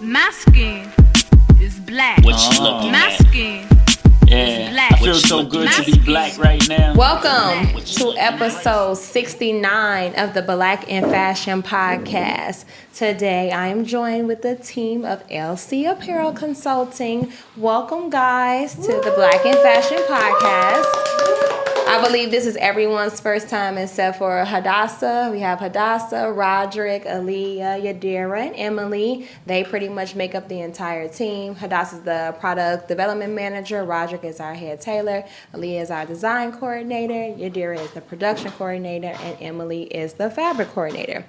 My skin is black. What you looking My at? skin Yeah, is black. I feel so good to be black right now. Welcome to episode 69 of the Black in Fashion podcast. Today I am joined with the team of LC Apparel Consulting. Welcome guys to the Black in Fashion podcast. I believe this is everyone's first time except for Hadassa. We have Hadassa, Roderick, Aliyah, Yadira and Emely. They pretty much make up the entire team. Hadassa is the product development manager. Roderick is our head tailor. Aliyah is our design coordinator. Yadira is the production coordinator. And Emely is the fabric coordinator.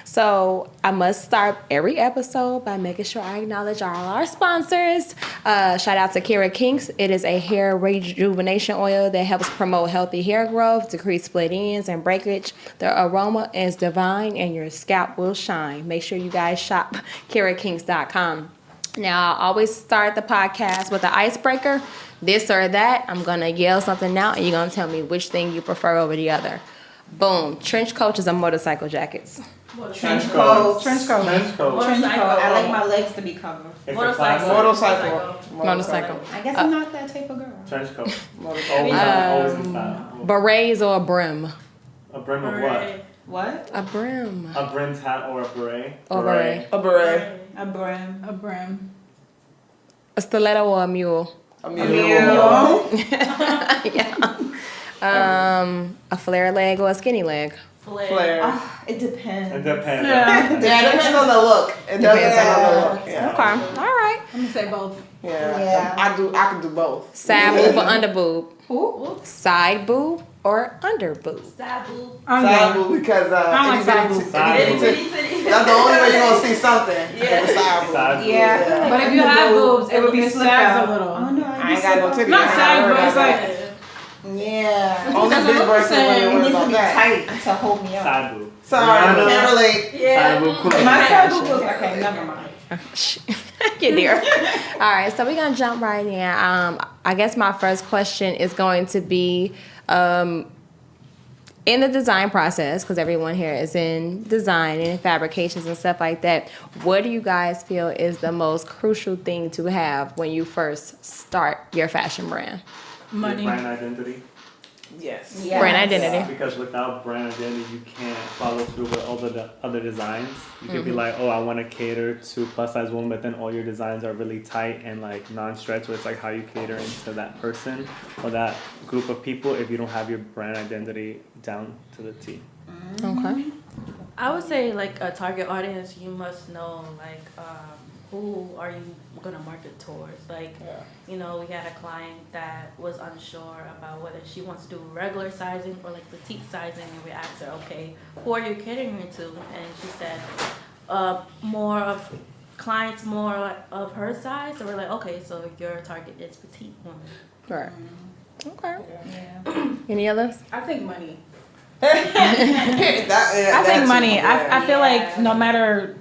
So I must start every episode by making sure I acknowledge all our sponsors. Shout out to kirahkinks. It is a hair rejuvenation oil that helps promote healthy hair growth, decrease split ends and breakage. The aroma is divine and your scalp will shine. Make sure you guys shop kirahkinks.com. Now, I always start the podcast with an icebreaker. This or that. I'm going to yell something out and you're going to tell me which thing you prefer over the other. Boom. Trench coats or motorcycle jackets? Trench coat. I like my legs to be covered. Motorcycle. I guess I'm not that type of girl. Trench coat. Always in style. Berets or a brim? A brim of what? What? A brim. A brimmed hat or a beret? Or beret. A beret. A brim. A stiletto or a mule? A mule. Yeah. A flare leg or a skinny leg? Flare. It depends. It depends. Yeah, it depends on the look. It does depend on the look. Yeah. Okay. All right. I'm gonna say both. Yeah. I can do both. Side boob or under boob? Who? Side boob or under boob? Side boob. Side boob because like side boob. That's the only way you're gonna see something. Yeah. Side boob. Side boob. Yeah. But if you have boobs, it would be slipped out a little. Oh no, I ain't got no titties. Not side, but it's like. Yeah. Only big person when you it worry needs to about be that. tight to hold me up. Side boob. Sorry, can't relate. Yeah. Side boob. Cool. My side boob was okay. Never mind. Get there. All right, so we're gonna jump right in. I guess my first question is going to be in the design process, because everyone here is in design and fabrications and stuff like that. What do you guys feel is the most crucial thing to have when you first start your fashion brand? Money. Your brand identity. Yes. Brand identity. Because without brand identity, you can't follow through with all the other designs. You could be like, oh, I want to cater to plus size women, but then all your designs are really tight and like non-stretch. So it's like how you cater into that person or that group of people if you don't have your brand identity down to the T. Okay. I would say like a target audience, you must know like who are you going to market towards. Like, you know, we had a client that was unsure about whether she wants to do regular sizing or like petite sizing, and we asked her, okay, who are you catering to? And she said more of clients more of her size. So we're like, okay, so your target is petite women. Right. Okay. Yeah. Any others? I think money. I think money. I feel like no matter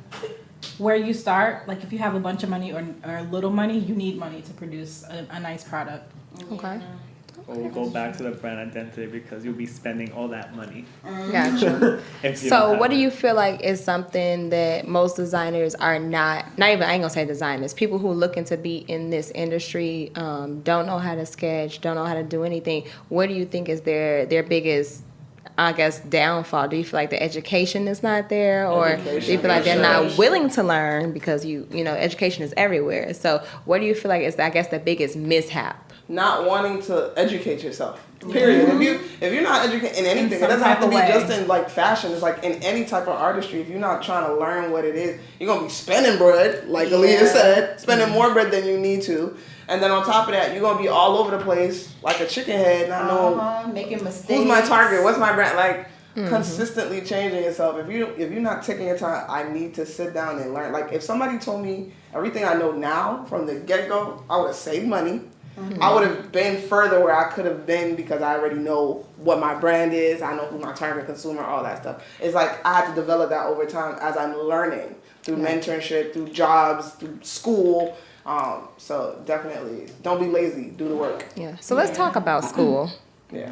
where you start, like if you have a bunch of money or little money, you need money to produce a nice product. Okay. Or we'll go back to the brand identity because you'll be spending all that money. Gotcha. So what do you you feel like is something that most designers are not even, I ain't gonna say designers, people who are looking to be in this industry don't know how to sketch, don't know how to do anything. What do you think is their biggest, I guess, downfall? Do you feel like the education is not there, or do you feel like they're not willing to learn because you know education is everywhere? So what do you feel like is, I guess, the biggest mishap? Not wanting to educate yourself. Period. If you're not educated in anything, it doesn't have to be just in like fashion. It's like in any type of artistry. If you're not trying to learn what it is, you're gonna be spending bread, like Aliyah said, spending more bread than you need to. And then on top of that, you're gonna be all over the place like a chicken head, not knowing making mistakes. who's my target, what's my brand, like consistently changing yourself. If you're not taking your time, I need to sit down and learn. Like if somebody told me everything I know now from the get-go, I would have saved money. I would have been further where I could have been because I already know what my brand is. I know who my target consumer, all that stuff. It's like I had to develop that over time as I'm learning through mentorship, through jobs, through school. So definitely don't be lazy. Do the work. Yeah. So let's talk about school. Yeah.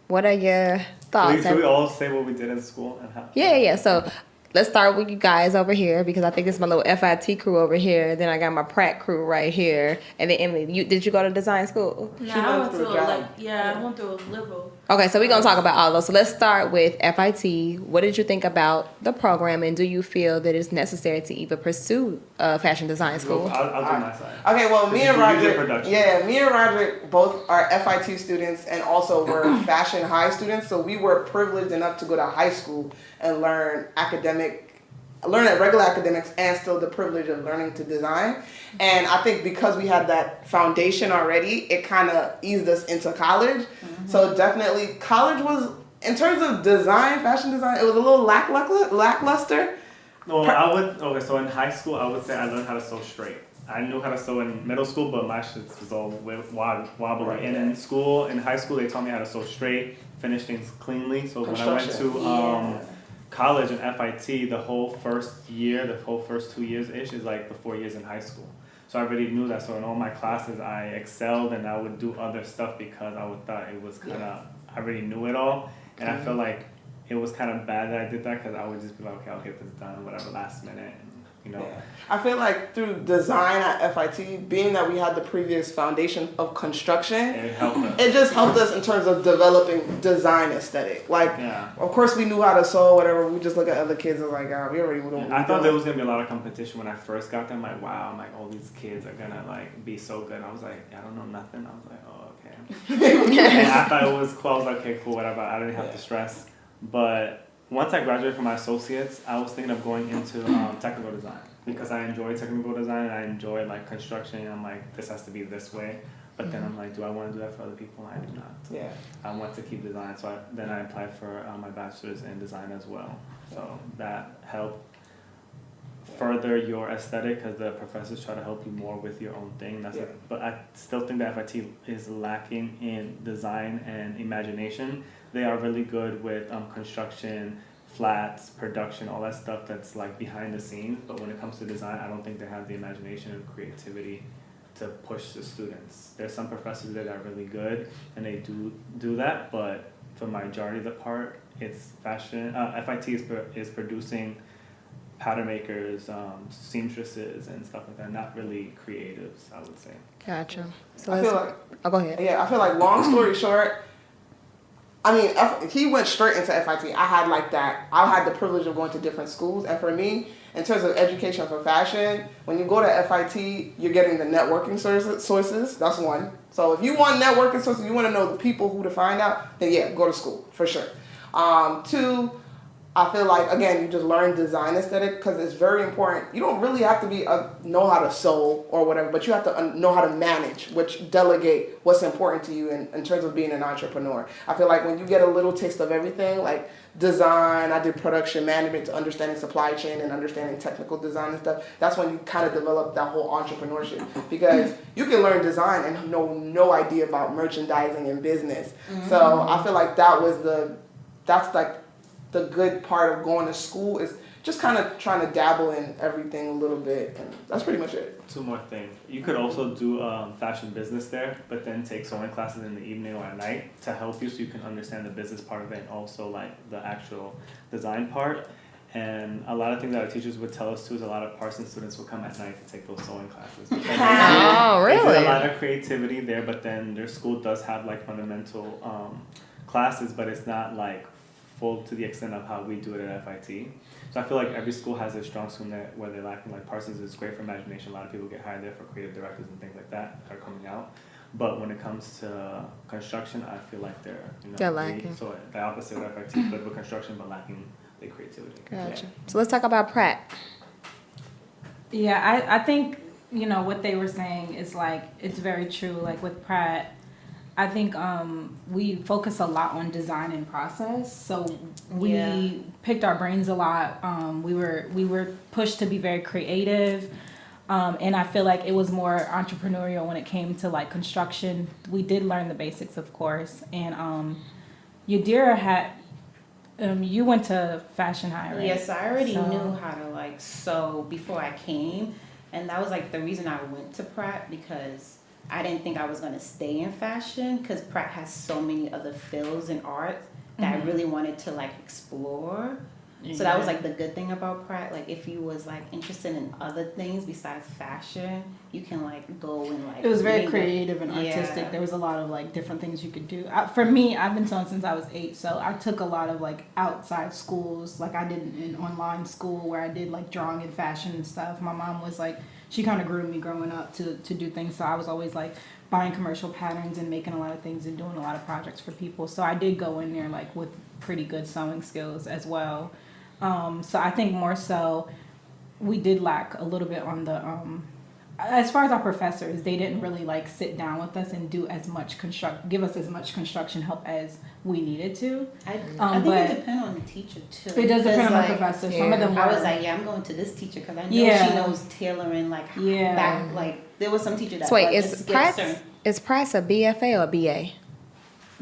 What are your thoughts? Should we all say what we did in school and how? Yeah. So let's start with you guys over here because I think it's my little FIT crew over here. Then I got my Pratt crew right here. And then Emily, did you go to design school? No, She I went went through to a job. I went through a liberal. Okay, so we're going to talk about all those. So let's start with FIT. What did you think about the program, and do you feel that it's necessary to even pursue fashion design school? I'll do my side. Okay, well, me and You did Roderick, production. me and Roderick both are FIT students and also were fashion high students. So we were privileged enough to go to high school and learn regular academics and still the privilege of learning to design. And I think because we had that foundation already, it kind of eased us into college. So definitely college was, in terms of design, fashion design, it was a little lackluster. No, so in high school, I would say I learned how to sew straight. I knew how to sew in middle school, but my shit was all wobbly. Right. And in high school, they taught me how to sew straight, finish things cleanly. So when I went to college and FIT, the whole first 2 years-ish is like the 4 years in high school. So I already knew that. So in all my classes, I excelled and I would do other stuff because I thought it was kind of, I already knew it all. And I feel like it was kind of bad that I did that because I would just be like, okay, I'll get this done, whatever, last minute. Yeah. I feel like through design at FIT, being that we had the previous foundation of construction, It helped us. it just helped us in terms of developing design aesthetic. Like, of course we knew how to sew, whatever. We just look at other kids and like, we already know. I thought there was gonna be a lot of competition when I first got them. Like, wow, I'm like, all these kids are gonna like be so good. I was like, I don't know nothing. I was like, oh, okay. And I thought it was cool. I was like, okay, cool, whatever. I didn't have to stress. But once I graduated from my associates, I was thinking of going into technical design because I enjoy technical design and I enjoy like construction. And I'm like, this has to be this way. But then I'm like, do I want to do that for other people? I do not. Yeah. I want to keep design. So then I applied for my bachelor's in design as well. So that helped further your aesthetic because the professors try to help you more with your own thing. But I still think that FIT is lacking in design and imagination. They are really good with construction, flats, production, all that stuff that's like behind the scenes. But when it comes to design, I don't think they have the imagination and creativity to push the students. There's some professors that are really good and they do that, but for majority of the part, it's fashion. FIT is producing pattern makers, seamstresses, and stuff like that. Not really creatives, I would say. Gotcha. So I feel like, go ahead. Yeah, I feel like long story short, I mean, he went straight into FIT. I had the privilege of going to different schools, and for me, in terms of education for fashion, when you go to FIT, you're getting the networking sources. That's one. So if you want networking sources, you want to know the people who to find out, then yeah, go to school for sure. Two, I feel like, again, you just learn design aesthetic because it's very important. You don't really have to know how to sew or whatever, but you have to know how to manage, which delegate what's important to you in terms of being an entrepreneur. I feel like when you get a little taste of everything, like design, I did production management to understanding supply chain and understanding technical design and stuff. That's when you kind of develop that whole entrepreneurship because you can learn design and know no idea about merchandising and business. Mm-hmm. So I feel like that's like the good part of going to school is just kind of trying to dabble in everything a little bit, and that's pretty much it. Two more things. You could also do fashion business there, but then take sewing classes in the evening or at night to help you so you can understand the business part of it and also like the actual design part. And a lot of things that our teachers would tell us too is a lot of Parsons students will come at night to take those sewing classes. Oh, really? There's a lot of creativity there, but then their school does have like fundamental classes, but it's not like full to the extent of how we do it at FIT. So I feel like every school has a strong school where they're lacking. Like Parsons is great for imagination. A lot of people get hired there for creative directors and things like that are coming out. But when it comes to construction, I feel like they're lacking. So the opposite of FIT, good with construction, but lacking the creativity. Gotcha. Yeah. So let's talk about Pratt. Yeah, I think, what they were saying is like, it's very true. Like with Pratt, I think we focus a lot on design and process. So we picked our brains a lot. We were pushed to be very creative. And I feel like it was more entrepreneurial when it came to like construction. We did learn the basics, of course. And Yadira you went to Fashion High, right? Yes, I already knew how to like sew before I came. And that was like the reason I went to Pratt, because I didn't think I was going to stay in fashion because Pratt has so many other fields in art that I really wanted to like explore. So that was like the good thing about Pratt. Like if you was like interested in other things besides fashion, you can like go and like. It was very creative and artistic. Yeah. There was a lot of like different things you could do. For me, I've been sewing since I was 8, so I took a lot of like outside schools. Like I did an online school where I did like drawing and fashion and stuff. My mom was like, she kind of groomed me growing up to do things. So I was always like buying commercial patterns and making a lot of things and doing a lot of projects for people. So I did go in there like with pretty good sewing skills as well. So I think more so we did lack a little bit on the as far as our professors, they didn't really like sit down with us and do as much give us as much construction help as we needed to. I think it depends on the teacher too. It does depend on like, the professor. Some of them were. I was like, I'm going to this teacher because I know she knows tailoring. Like back, like there was some teacher that. So wait, is Pratt a BFA or BA?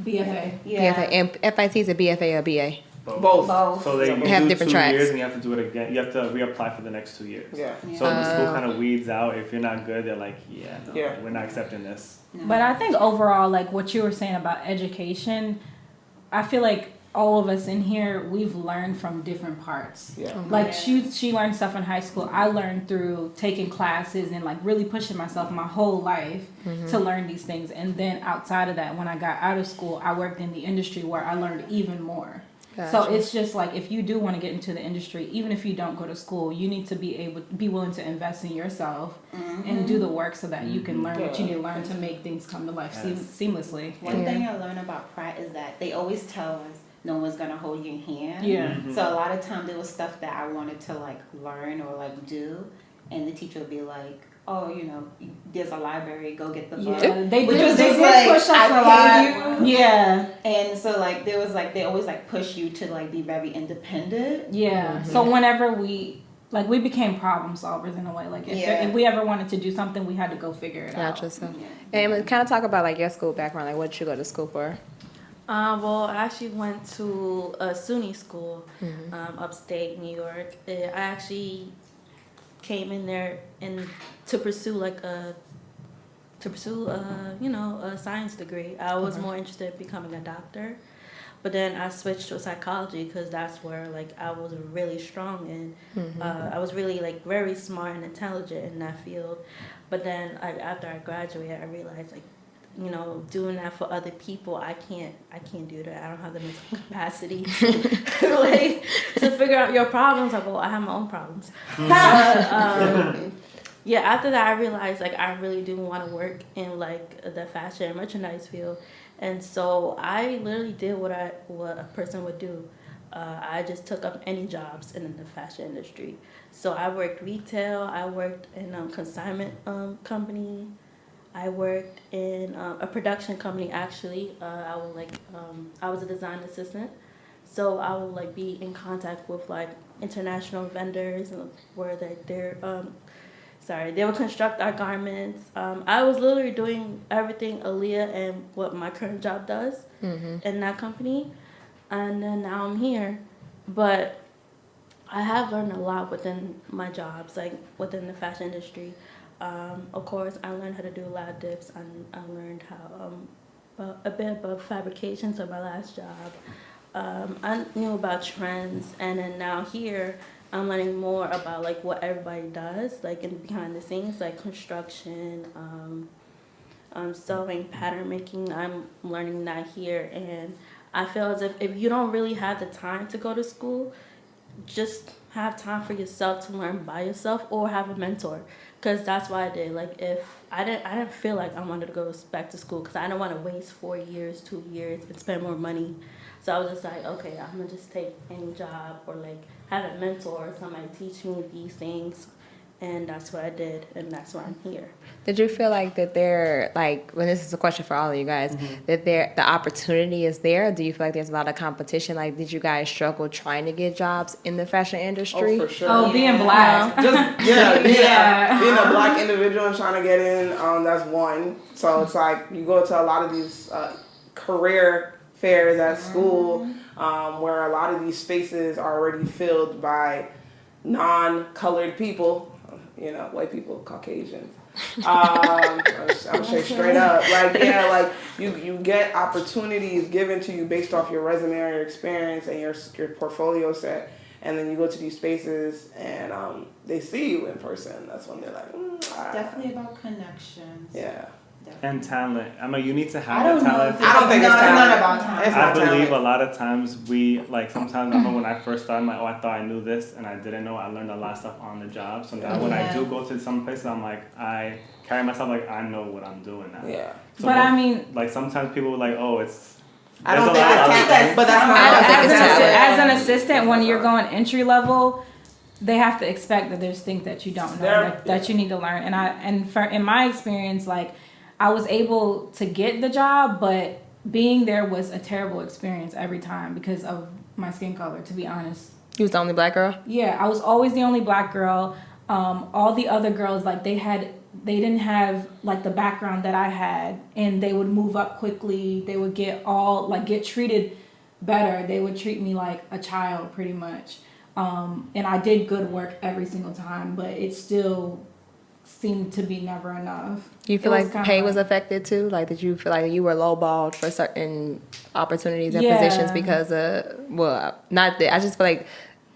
BFA. Yeah. BFA. And FIT is a BFA or BA? Both. So they have do different 2 tracks. years and you have to do it again. You have to reapply for the next 2 years. Yeah. So the school kind of weeds out. If you're not good, they're like, Yeah. we're not accepting this. But I think overall, like what you were saying about education, I feel like all of us in here, we've learned from different parts. Yeah. Like she learned stuff in high school. I learned through taking classes and like really pushing myself my whole life to learn these things. And then outside of that, when I got out of school, I worked in the industry where I learned even more. Gotcha. So it's just like if you do want to get into the industry, even if you don't go to school, you need to be willing to invest in yourself and do the work so that you can learn what you need to learn to make things come to life seamlessly. One thing I learned about Pratt is that they always tell us no one's gonna hold your hand. Yeah. So a lot of times there was stuff that I wanted to like learn or like do, and the teacher would be like, "Oh, you know, there's a library. Go get the book." Yeah, they Which did. was They just did like, push us I a pay lot. you. Yeah. And so like there was like they always like push you to like be very independent. Yeah. So whenever we became problem solvers in a way. Like if we ever wanted to do something, we had to go figure it out. Gotcha. So, and kind of talk about like your school background. Like, what did you go to school for? Well, I actually went to a SUNY school, upstate New York. I actually came in there to pursue a science degree. I was more interested in becoming a doctor, but then I switched to psychology because that's where like I was really strong in. I was really like very smart and intelligent in that field, but then after I graduated, I realized like, you know, doing that for other people, I can't do that. I don't have the mental capacity to figure out your problems. Like, well, I have my own problems. After that, I realized like I really do want to work in like the fashion and merchandise field, and so I literally did what a person would do. I just took up any jobs in the fashion industry. So I worked retail. I worked in a consignment company. I worked in a production company, actually. I was a design assistant. So I would like be in contact with like international vendors where they would construct our garments. I was literally doing everything Aliyah and what my current job does in that company. And then now I'm here. But I have learned a lot within my jobs, like within the fashion industry. Of course, I learned how to do lab dips. I learned how a bit about fabrication. So my last job, I knew about trends, and then now here I'm learning more about like what everybody does, like in behind the scenes, like construction, sewing, pattern making. I'm learning that here, and I feel as if you don't really have the time to go to school, just have time for yourself to learn by yourself or have a mentor. Because that's what I did. Like if I didn't feel like I wanted to go back to school because I didn't want to waste 4 years, 2 years, and spend more money. So I was just like, okay, I'm gonna just take any job or like have a mentor or somebody teach me these things, and that's what I did, and that's why I'm here. Did you feel like that there, like, when this is a question for all of you guys, that the opportunity is there? Do you feel like there's a lot of competition? Like, did you guys struggle trying to get jobs in the fashion industry? Oh, for sure. Oh, being black. Being a black individual and trying to get in, that's one. So it's like you go to a lot of these career fairs at school where a lot of these spaces are already filled by non-colored people, you know, white people, Caucasians. I'm straight up. Like, you get opportunities given to you based off your resume or your experience and your portfolio set. and then you go to these spaces and they see you in person. That's when they're like, Definitely about connections. Yeah. And talent. I mean, you need to I have don't the talent. know. I don't think it's talent. not about talent. It's I not believe talent. a lot of times we, like, sometimes I remember when I first started, I'm like, oh, I thought I knew this, and I didn't know. I learned a lot of stuff on the job. So now when I do go to some places, I'm like, I carry myself like I know what I'm doing now. Yeah. So But I mean, like, sometimes people are like, oh, it's... I don't there's think a it's lot of other talent, things. but that's not. I don't think it's talent. as an assistant, when you're going entry level, they have to expect that there's things that you don't know that you need to learn. And in my experience, like, I was able to get the job, but being there was a terrible experience every time because of my skin color, to be honest. You was the only black girl? Yeah, I was always the only black girl. All the other girls, like, they didn't have like the background that I had, and they would move up quickly. They would get treated better. They would treat me like a child pretty much. And I did good work every single time, but it still seemed to be never enough. You feel like pay was affected too? Like, did you feel like you were lowballed for certain opportunities and positions because of, well, not that, I just feel like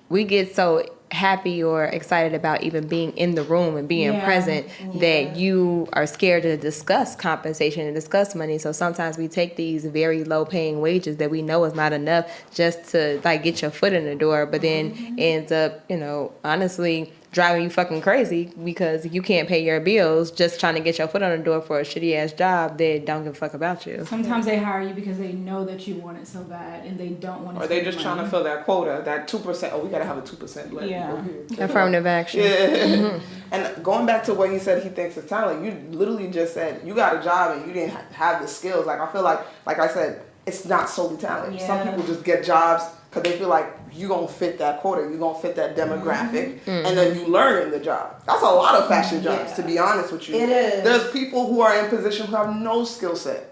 we get so happy or excited about even being in the room and being present that you are scared to discuss compensation and discuss money. So sometimes we take these very low paying wages that we know is not enough just to like get your foot in the door, but then ends up, you know, honestly driving you fucking crazy because you can't pay your bills just trying to get your foot on the door for a shitty ass job that don't give a fuck about you. Sometimes they hire you because they know that you want it so bad and they don't want to. Or they just trying to fill that quota, that 2%. Oh, we gotta have a 2% blend. Yeah. Affirmative action. Yeah. And going back to what he said, he thinks it's talent. You literally just said you got a job and you didn't have the skills. Like, I feel like I said, it's not solely talent. Some people just get jobs because they feel like you gonna fit that quota, you gonna fit that demographic, and then you learn in the job. That's a lot of fashion jobs, to be honest with you. It is. There's people who are in positions who have no skill set,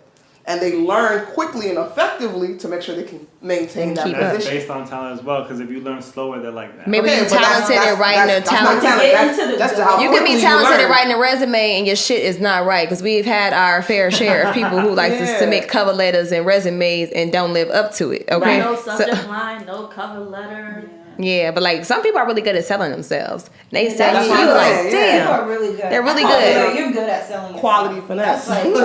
and they learn quickly and effectively to make sure they can maintain that That's position. based on talent as well, because if you learn slower, they're like that. Maybe Okay, you're but talented at writing a that's not talent. That's how You can quickly be talented learn. at writing a resume and your shit is not right, because we've had our fair share of people who like to submit cover letters and resumes and don't live up to it. Okay, No subject line, no cover letter. Yeah, but like some people are really good at selling themselves. They sell that's you, what you I'm like, saying, damn. You are really good. They're really I thought good. You're good at selling yourself. Quality finesse. That's like, Like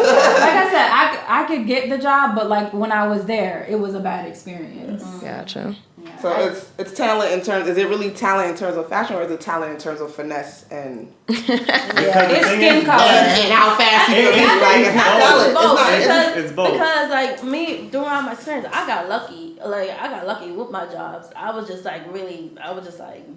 I said, I could get the job, but like when I was there, it was a bad experience. Gotcha. So it's talent in terms. Is it really talent in terms of fashion, or is it talent in terms of finesse and Because It's the thing skin is, color. and how fast you can It's be? Like, it's not talent. Both, It's not. It's both. Because like me, during my experience, I got lucky. Like I got lucky with my jobs. I was just like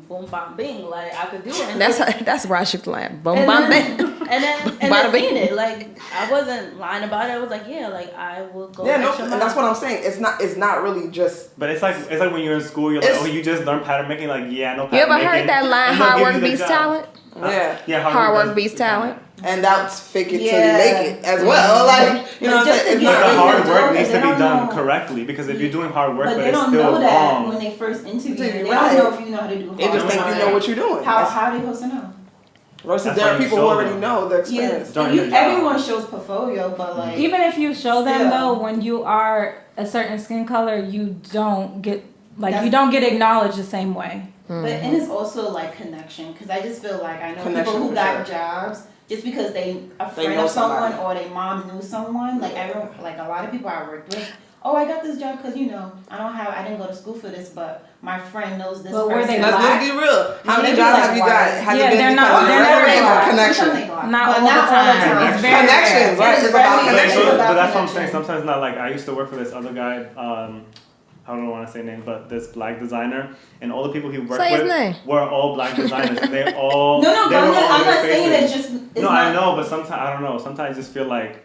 boom, bam, bing. Like I could do it. And That's where I should land. Boom, and bam, then, bam. and Bada then bing. seen it. Like I wasn't lying about it. I was like, yeah, like I will go. Yeah, no, extra and mile. that's what I'm saying. It's not really just. But it's like when you're in school, you're like, oh, you just learned pattern making. Like, yeah, I know You pattern ever making. heard that line, and they'll hard give work you the beats job. talent? Yeah. Yeah, Hard work beats talent. And that's fake it till Yeah. you make it as well. Like, you know what I'm saying? It's But not the really hard they work don't- needs they to be don't done know. correctly, because if you're doing hard work but but they it's don't still know that wrong, when they first interview. They They right. don't know if you know how to do. They just hard think you work. know what you're doing. How they supposed to know? Versus That's there why are you people who show already them. know the experience. During You, your job. everyone shows portfolio, but like Even if you show them Still. though, when you are a certain skin color, you don't get That's- you don't get acknowledged the same way. But and it's also like connection, because I just feel like I know Connection people who for got sure. jobs just because a They friend know of someone somebody. or their mom knew someone. Like everyone, like a lot of people I worked with. Oh, I got this job because I didn't go to school for this, but my friend knows this But were person. they Let's be real. How many Maybe jobs like have you white. got? Has Yeah, it been they're because not- of they're the never resume or black. connection? Not But all not the all the time. time. It's very Connections, rare. right? It's about It's connection. about but that's what I'm connection. saying. Sometimes not like I used to work for this other guy. I don't want to say names, but this black designer, and all the people he worked Say his with name. were all black designers. And they all No, they but were all I'm good not saying faces. it's just. It's No, not, I know, but sometimes I don't know. Sometimes I just feel like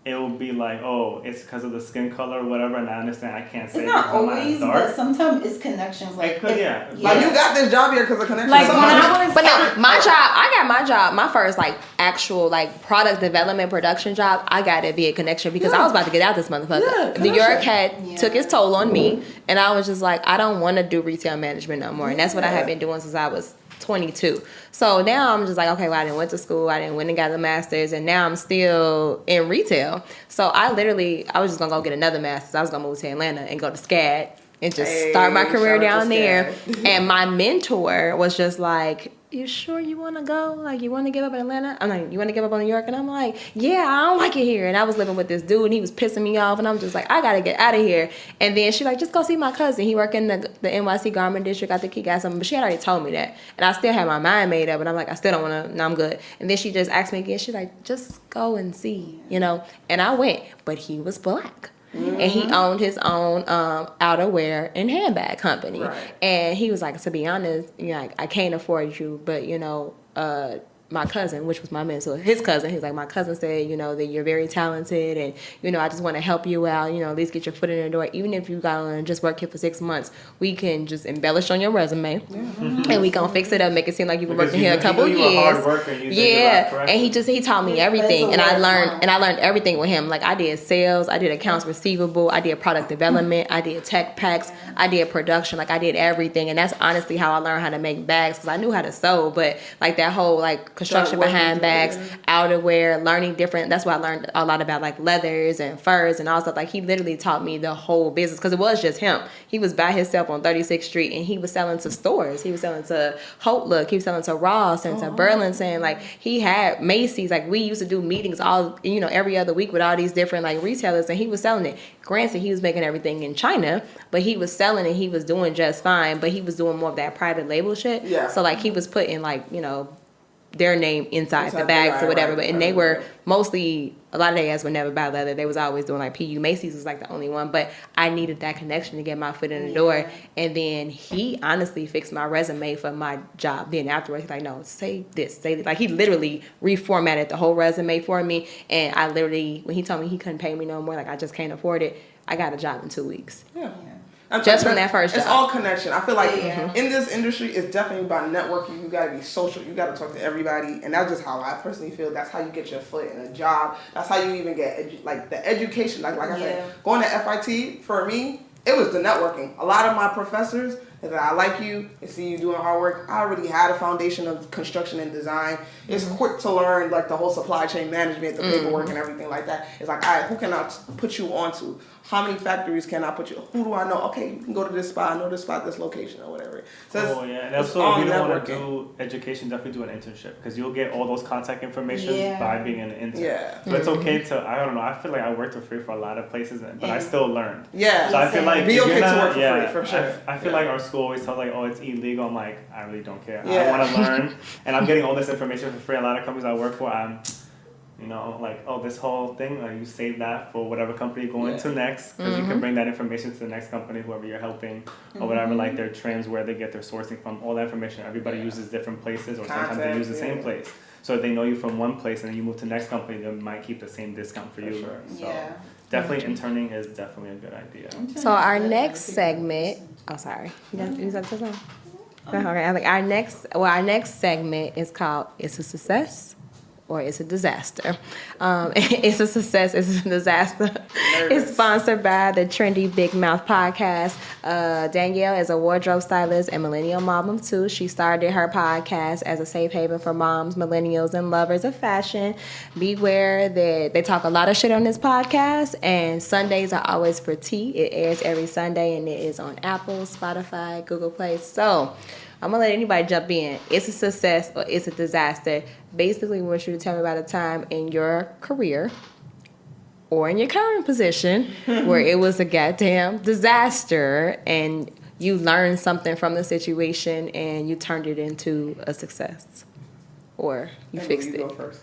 it will be like, oh, it's because of the skin color or whatever, and I understand I can't say It's it not because I'm always, dark. but sometimes it's connections. Like It could, yeah. Like, you got this job here because of connection. Like when Somebody- I was But no, I got my job, my first like actual like product development production job, I got it via connection because I was about to get out this motherfucker. Yeah, The York connection. had took its toll on me, and I was just like, I don't want to do retail management no more, and that's what I had been doing since I was 22. So now I'm just like, okay, well, I didn't went to school, I didn't went and got a master's, and now I'm still in retail. So I was just gonna go get another master's. I was gonna move to Atlanta and go to SCAD and just start my career shout out down to there. Scad. And my mentor was just like, you sure you want to go? Like, you want to give up in Atlanta? I'm like, you want to give up on New York? And I'm like, yeah, I don't like it here. And I was living with this dude, and he was pissing me off, and I'm just like, I got to get out of here. And then she like, just go see my cousin. He work in the NYC garment district. I think he got something, but she had already told me that. And I still had my mind made up, and I'm like, I still don't want to, no, I'm good. And then she just asked me again. She's like, just go and see, you know? And I went, but he was black. Mm-hmm. And he owned his own outerwear and handbag company. Right. And he was like, to be honest, you know, I can't afford you, but, you know, my cousin, which was my mentor, his cousin, he's like, my cousin said, you know, that you're very talented, and, you know, I just want to help you out, you know, at least get your foot in the door. Even if you got on and just work here for 6 months, we can just embellish on your resume, and we gonna fix it up, make it seem like you've been working here a couple years. You a hard worker, and you and he taught me everything, and I learned everything with him. Like, I did sales, I did accounts receivable, I did product development, I did tech packs, I did production, like I did everything. And that's honestly how I learned how to make bags, because I knew how to sew, but like that whole like construction behind bags, outerwear, learning different. That's why I learned a lot about like leathers and furs and all stuff. Like, he literally taught me the whole business, because it was just him. He was by himself on 36th Street, and he was selling to stores. He was selling to Holt Look. He was selling to Ross and to Burlington. Like, he had Macy's. Like, we used to do meetings all, you know, every other week with all these different like retailers, and he was selling it. Granted, he was making everything in China, but he was selling it. He was doing just fine, but he was doing more of that private label shit. Yeah. So like, he was putting like, you know, their name inside the bags or whatever, but and they were mostly, a lot of their ads were never by leather. They was always doing like PU. Macy's was like the only one, but I needed that connection to get my foot in the door. And then he honestly fixed my resume for my job. Then afterwards, he's like, no, say this. Like, he literally reformatted the whole resume for me. And I literally, when he told me he couldn't pay me no more, like I just can't afford it, I got a job in 2 weeks. Yeah. Just from that first job. It's all connection. I feel like in this industry, it's definitely about networking. You gotta be social. You gotta talk to everybody, and that's just how I personally feel. That's how you get your foot in a job. That's how you even get like the education. Like I said, going to FIT for me, it was the networking. A lot of my professors that I like you and see you doing hard work. I already had a foundation of construction and design. It's quick to learn like the whole supply chain management, the paperwork and everything like that. It's like, all right, who can I put you onto? How many factories can I put you? Who do I know? Okay, you can go to this spot. I know this spot, this location, or whatever. So and also, if you don't want to do education, definitely do an internship, because you'll get all those contact information by being an intern. Yeah. So it's okay to, I don't know, I feel like I worked for free for a lot of places, but I still learned. Yeah. So I feel like be okay to work for free, for sure. I feel like our school always tells like, oh, it's illegal. I'm like, I really don't care. I want to learn, and I'm getting all this information for free. A lot of companies I work for, I'm, you know, like, oh, this whole thing, you save that for whatever company you're going to next, because you can bring that information to the next company, whoever you're helping, or whatever, like their trends, where they get their sourcing from, all that information. Everybody uses different places, or sometimes they use the same place. So if they know you from one place and then you move to the next company, they might keep the same discount for you. Sure. So definitely interning is definitely a good idea. So our next segment, okay, I think our next segment is called "It's a Success or It's a Disaster." It's a success, it's a disaster. It's sponsored by the Trendy Big Mouth podcast. Danielle is a wardrobe stylist and millennial mom of two. She started her podcast as a safe haven for moms, millennials, and lovers of fashion. Beware that they talk a lot of shit on this podcast, and Sundays are always for tea. It airs every Sunday, and it is on Apple, Spotify, Google Play. So I'm going to let anybody jump in. It's a success or it's a disaster. Basically, I want you to tell me about a time in your career or in your current position where it was a goddamn disaster and you learned something from the situation and you turned it into a success. Or you fixed it. Go first.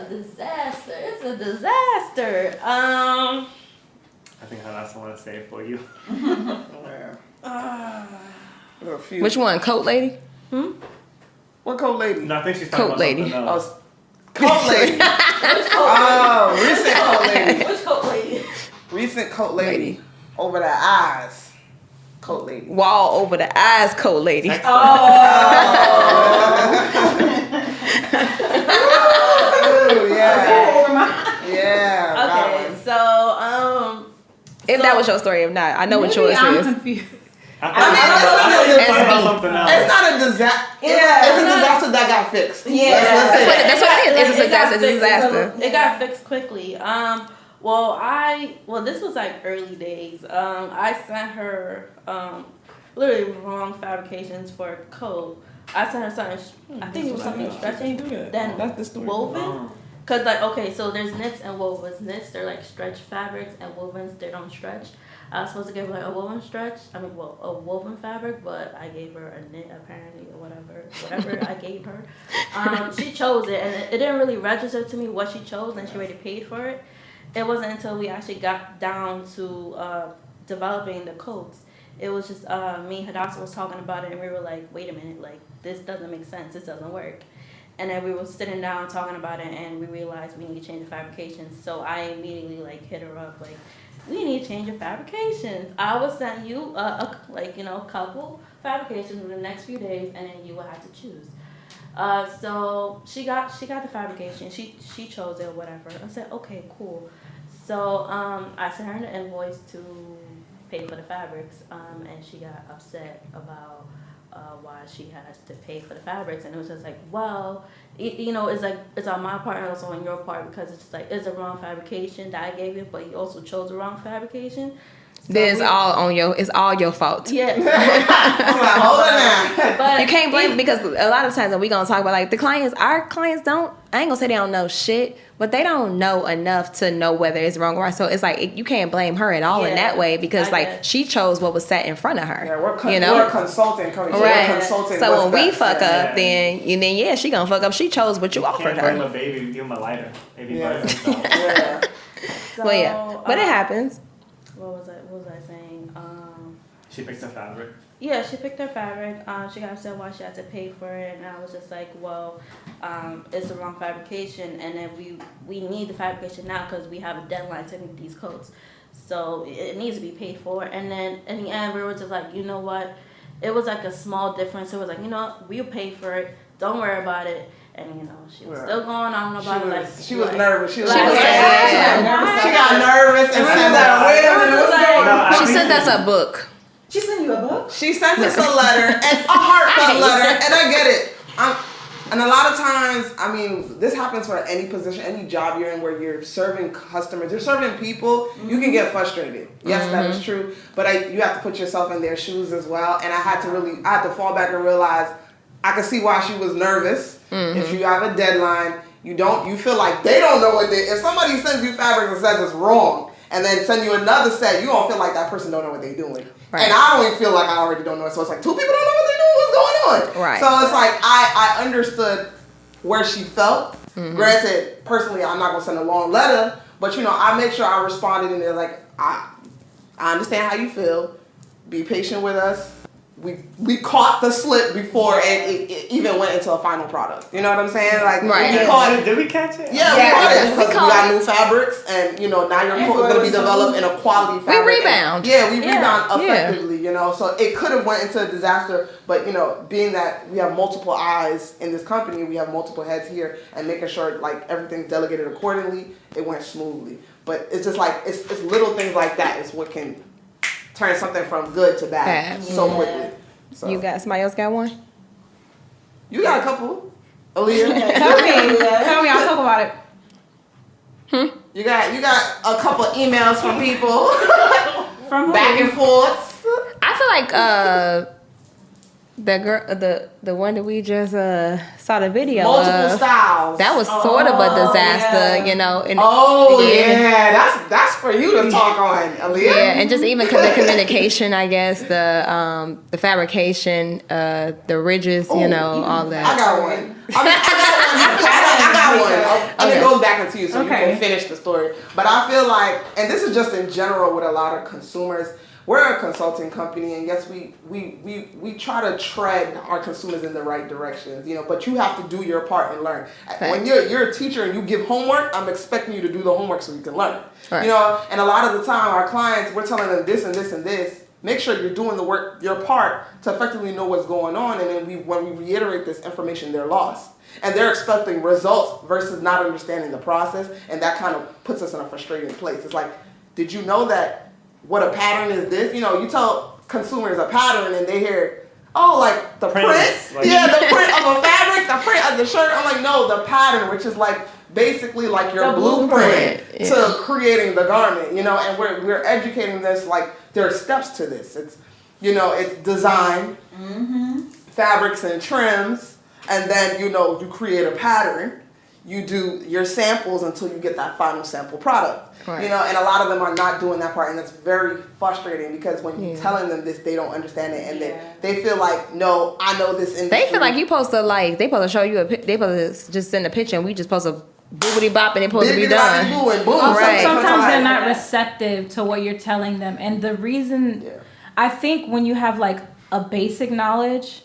Disaster. It's a disaster. I think Hadassa want to say it for you. Which one? Coat lady? What coat lady? No, I think she's talking Coat about lady. something else. Coat lady. Recent coat lady. Which coat lady? Recent coat lady. Over the eyes. Coat lady. Wall over the eyes, coat lady. Yeah. Okay, so if that was your story, if not, I know what yours I'm is. confused. It's not a disaster. Yeah. It's a disaster that got fixed. Yeah. That's what it is. It's a success. It's a disaster. It got fixed quickly. Well, this was like early days. I sent her literally wrong fabrications for a coat. I sent her something. I think it was something stretching. Then That's the story. woven. Cause like okay, so there's knits and wovens. Knits they're like stretch fabrics, and wovens they don't stretch. I was supposed to give her like a woven stretch. I mean, well, a woven fabric, but I gave her a knit apparently or whatever I gave her. She chose it, and it didn't really register to me what she chose, and she already paid for it. It wasn't until we actually got down to developing the coats. It was just me and Hadassa was talking about it, and we were like, wait a minute, like this doesn't make sense. This doesn't work. And then we were sitting down talking about it, and we realized we need to change the fabrications. So I immediately like hit her up like, we need to change your fabrications. I will send you a couple fabrications in the next few days, and then you will have to choose. So she got the fabrication. She chose it or whatever. I said okay, cool. So I sent her an invoice to pay for the fabrics, and she got upset about why she has to pay for the fabrics, and it was just like, well, it's like it's on my part and also on your part, because it's just like it's a wrong fabrication that I gave you, but you also chose the wrong fabrication. So It's all your fault. Yeah. Hold on now. But You can't blame because a lot of times when we gonna talk about like our clients don't. I ain't gonna say they don't know shit, but they don't know enough to know whether it's wrong or right. So it's like you can't blame her at all in that way because she chose what was set in front of her. Yeah, we're a consulting company. Right. We're consulting. So when we best. fuck up, then she gonna fuck up. She chose what you offered Can't blame her. a baby, give him a lighter. Maybe Yeah. burns himself. Yeah. so, Well, yeah, but it happens. What was I saying? She picks the fabric. Yeah, she picked her fabric. She got upset why she had to pay for it, and I was just like, well, it's the wrong fabrication, and then we need the fabrication now because we have a deadline to make these coats, so it needs to be paid for. And then in the end, we were just like, you know what? It was like a small difference. It was like, we'll pay for it. Don't worry about it. And she was still going on about it. She was nervous. She got nervous and said that. Wait a minute, what's going on? She sent us a book. She sent you a book? She sent us a letter, and a heartfelt letter, and I get it. And a lot of times, I mean, this happens for any position, any job you're in where you're serving customers, you're serving people, you can get frustrated. Yes, that is true. But you have to put yourself in their shoes as well. And I had to fall back and realize I could see why she was nervous. If you have a deadline, you feel like they don't know if somebody sends you fabrics and says it's wrong, and then send you another set, you don't feel like that person don't know what they're doing. Right. And I don't even feel like I already don't know it. So it's like two people don't know what they're doing. What's going on? Right. So it's like I understood where she felt. Granted, personally, I'm not gonna send a long letter, but I make sure I responded in there like I understand how you feel. Be patient with us. We caught the slip before it even went into a final product. You know what I'm saying? Like we caught it. Did we catch it? Yeah, we caught it because we got new fabrics, and now your coat is gonna be developed in a quality fabric. We rebound. We rebound effectively. So it could have went into a disaster, but being that we have multiple eyes in this company, we have multiple heads here, and making sure like everything's delegated accordingly, it went smoothly. But it's just like it's little things like that is what can turn something from good to bad so quickly. So. You got somebody else got one? You got a couple, Aliyah. Tell me, I'll talk about it. You got a couple emails from people From back and forth. I feel like the girl, the one that we just saw the video Multiple styles. that was sort of a disaster, And that's for you to talk on, Aliyah. Yeah, and just even the communication, I guess, the fabrication, the ridges, all that. I got one. I got one. And it goes back into you, so you can finish the story. But I feel like, and this is just in general with a lot of consumers, we're a consulting company, and yes, we try to tread our consumers in the right directions, but you have to do your part and learn. Thanks. When you're a teacher and you give homework, I'm expecting you to do the homework so you can learn. Right. And a lot of the time, our clients, we're telling them this and this and this. Make sure you're doing the work, your part, to effectively know what's going on, and then when we reiterate this information, they're lost. And they're expecting results versus not understanding the process, and that kind of puts us in a frustrating place. It's like, did you know that what a pattern is this? You tell consumers a pattern and they hear, like the print. Like, the print of a fabric, the print of the shirt. I'm like, no, the pattern, which is like basically like your The blueprint blueprint, to creating the garment, you know, and we're educating this, like there are steps to this. It's, you know, it's design, fabrics and trims, and then, you know, you create a pattern, you do your samples until you get that final sample product. Right. You know, and a lot of them are not doing that part, and it's very frustrating because when you're telling them this, they don't understand it, and they feel like, no, I know this industry. They feel like you supposed to they supposed to show you they supposed to just send a picture and we just supposed to boobity bop and it's supposed to be done. And boom, Right. Sometimes they're not receptive to what you're telling them, and the reason I think when you have like a basic knowledge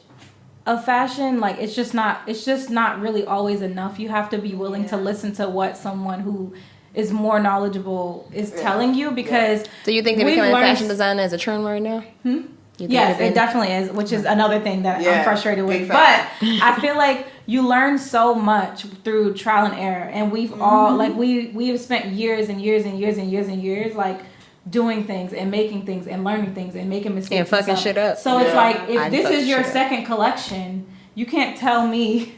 of fashion, like it's just not really always enough. You have to be willing to listen to what someone who is more knowledgeable is telling you, because So you think that becoming a fashion designer is a trend right now? Yes, it definitely is, which is another thing that I'm frustrated with. Big But fact. I feel like you learn so much through trial and error, and we've all like we've spent years and years and years and years and years like doing things and making things and learning things and making mistakes And fucking shit up. So it's like, if I this fuck is your shit up. second collection, you can't tell me.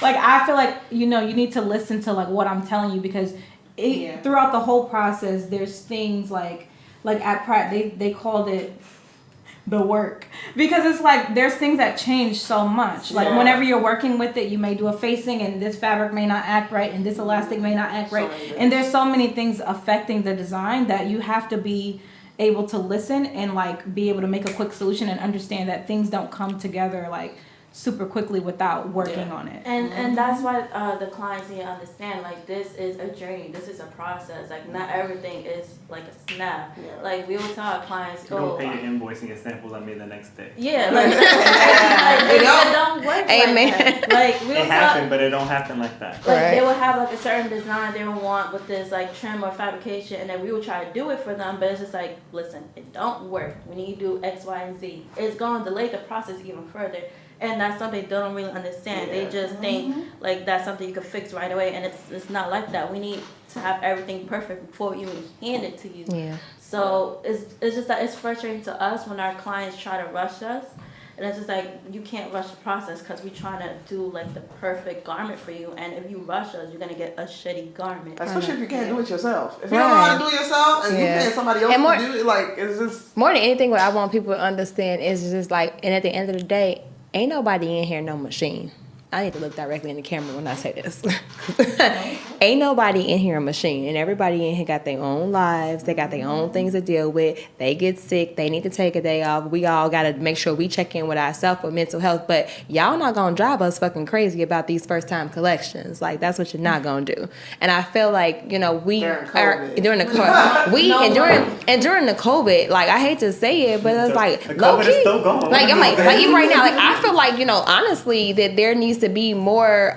Like, I feel like, you know, you need to listen to like what I'm telling you, because throughout the whole process, there's things like at Pratt, they called it the work, because it's like there's things that change so much. Like whenever you're working with it, you may do a facing and this fabric may not act right and this elastic may not act right, and there's so many things affecting the design that you have to be able to listen and like be able to make a quick solution and understand that things don't come together like super quickly without working on it. And that's why the clients need to understand, like, this is a journey, this is a process. Like, not everything is like a snap. Like, we will tell our clients, You don't pay your invoice and get samples on me the next day. like it don't work Amen. like that. Like, we will It tell, happened, but it don't happen like that. like, Right. they will have like a certain design they will want with this like trim or fabrication, and then we will try to do it for them, but it's just like, listen, it don't work. We need to do X, Y, and Z. It's going to delay the process even further. And that's something they don't really understand. They just think like that's something you can fix right away, and it's not like that. We need to have everything perfect before we even hand it to you. Yeah. So it's just that it's frustrating to us when our clients try to rush us, and it's just like, you can't rush the process because we're trying to do like the perfect garment for you, and if you rush us, you're gonna get a shitty garment. Especially if you can't do it yourself. If you don't know how to do it yourself and you pay somebody else to do it, like, it's just... More than anything, what I want people to understand is just like, and at the end of the day, ain't nobody in here no machine. I need to look directly in the camera when I say this. Ain't nobody in here a machine, and everybody in here got their own lives. They got their own things to deal with. They get sick. They need to take a day off. We all got to make sure we check in with ourselves for mental health. But y'all not going to drive us fucking crazy about these first-time collections. Like, that's what you're not going to do. And I feel like, you know, during the COVID, like, I hate to say it, but it's like, the low COVID key. is still going. Like, I'm like even right now, like, I feel like, you know, honestly, that there needs to be more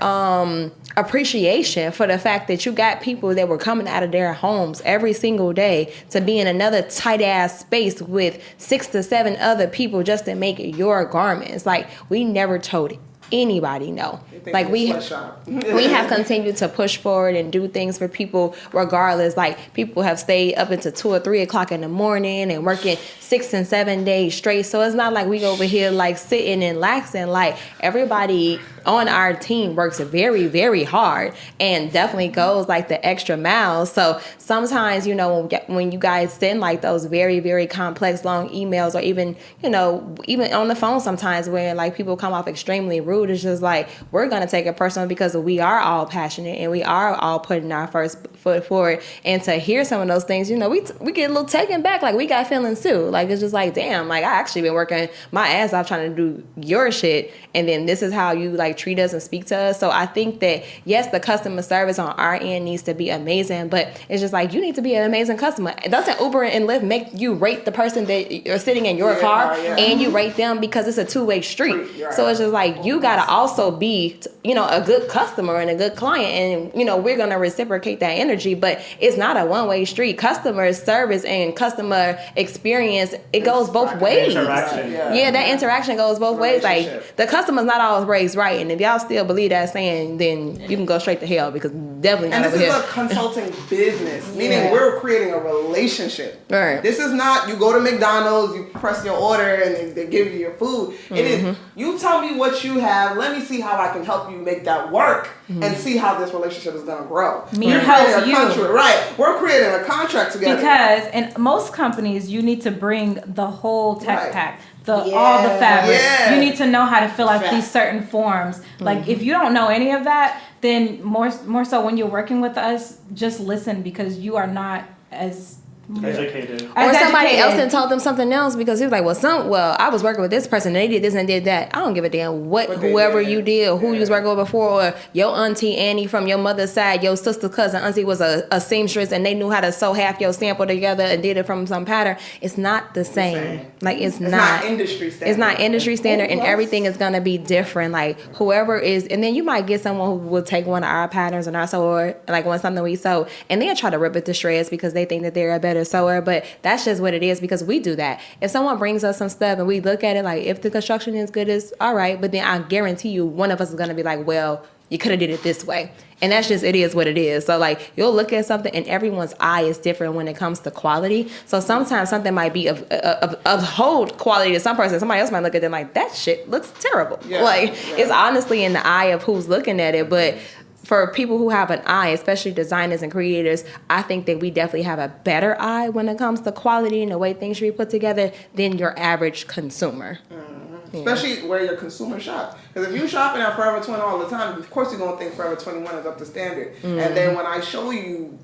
appreciation for the fact that you got people that were coming out of their homes every single day to be in another tight ass space with 6 to 7 other people just to make your garments. Like, we never told anybody no. Like, we have continued to push forward and do things for people regardless. Like, people have stayed up until 2 or 3 o'clock in the morning and working 6 and 7 days straight. So it's not like we over here like sitting and laxing. Like, everybody on our team works very, very hard and definitely goes like the extra mile. So sometimes, you know, when you guys send like those very, very complex long emails, or even, you know, even on the phone sometimes where like people come off extremely rude, it's just like, we're going to take it personal because we are all passionate and we are all putting our first foot forward. And to hear some of those things, you know, we get a little taken back. Like, we got feelings too. Like, it's just like, damn, like, I actually been working my ass off trying to do your shit, and then this is how you like treat us and speak to us. So I think that, yes, the customer service on our end needs to be amazing, but it's just like, you need to be an amazing customer. Doesn't Uber and Lyft make you rate the person that you're sitting in your car and you rate them, because it's a two-way street? So it's just like, you gotta also be, you know, a good customer and a good client, and, you know, we're gonna reciprocate that energy, but it's not a one-way street. Customer service and customer experience, it goes both ways. Interaction. Yeah, that interaction goes both ways. Like, the customer's not always right, And if y'all still believe that saying, then you can go straight to hell because definitely not And over this here. is a consulting business, meaning we're creating a relationship. Right. This is not you go to McDonald's, you press your order, and they give you your food. It is you tell me what you have. Let me see how I can help you make that work, and see how this relationship is gonna grow. Me We're help creating a you. contract, right? We're creating a contract together. Because in most companies, you need to bring the whole tech Right. pack, all the fabric. Yeah. You need to know how to fill out Fact. these certain forms. Like if you don't know any of that, then more so when you're working with us, just listen because you are not as Educated. Or somebody educated. else and told them something else because he was like, well, I was working with this person, they did this and did that. I don't give a damn What they whoever did. you did, or who you was working with before, or your auntie Annie from your mother's side, your sister cousin auntie was a seamstress and they knew how to sew half your sample together and did it from some pattern. It's not the same. Like it's not industry standard. It's not industry standard, and Plus. everything is gonna be different. Like whoever is, and then you might get someone who will take one of our patterns and our sewer, like on something we sew, and they'll try to rip it to shreds because they think that they're a better sewer. But that's just what it is because we do that. If someone brings us some stuff and we look at it like if the construction is good, it's all right. But then I guarantee you, one of us is gonna be like, well, you could have did it this way. And that's just, it is what it is. So like you'll look at something and everyone's eye is different when it comes to quality. So sometimes something might be of whole quality to some person. Somebody else might look at it like that shit looks terrible. It's honestly in the eye of who's looking at it. But for people who have an eye, especially designers and creators, I think that we definitely have a better eye when it comes to quality and the way things should be put together than your average consumer. Especially where your consumer shop. Because if you're shopping at Forever 20 all the time, of course you're going to think Forever 21 is up to standard. And then when I show you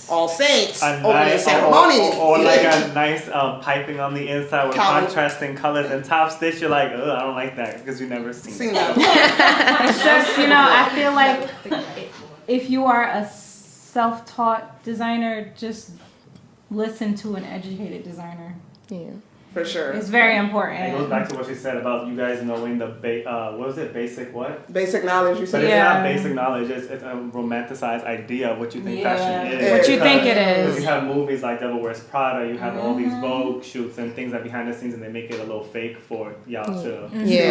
All Saints A over the nice, ceremony, or like a nice piping on the inside with Color. contrasting colors and top stitch, you're like, I don't like that because you've never seen it. that. It's just, I feel like if you are a self-taught designer, just listen to an educated designer. Yeah. For sure. It's very It goes important. back to what she said about you guys knowing the what was it, basic what? Basic knowledge, you But said. it's Yeah. not basic knowledge. It's a romanticized idea of what you think fashion is. What you think it Because is. you have movies like Devil Wears Prada, you have all these Vogue shoots and things that behind the scenes, and they make it a little fake for y'all to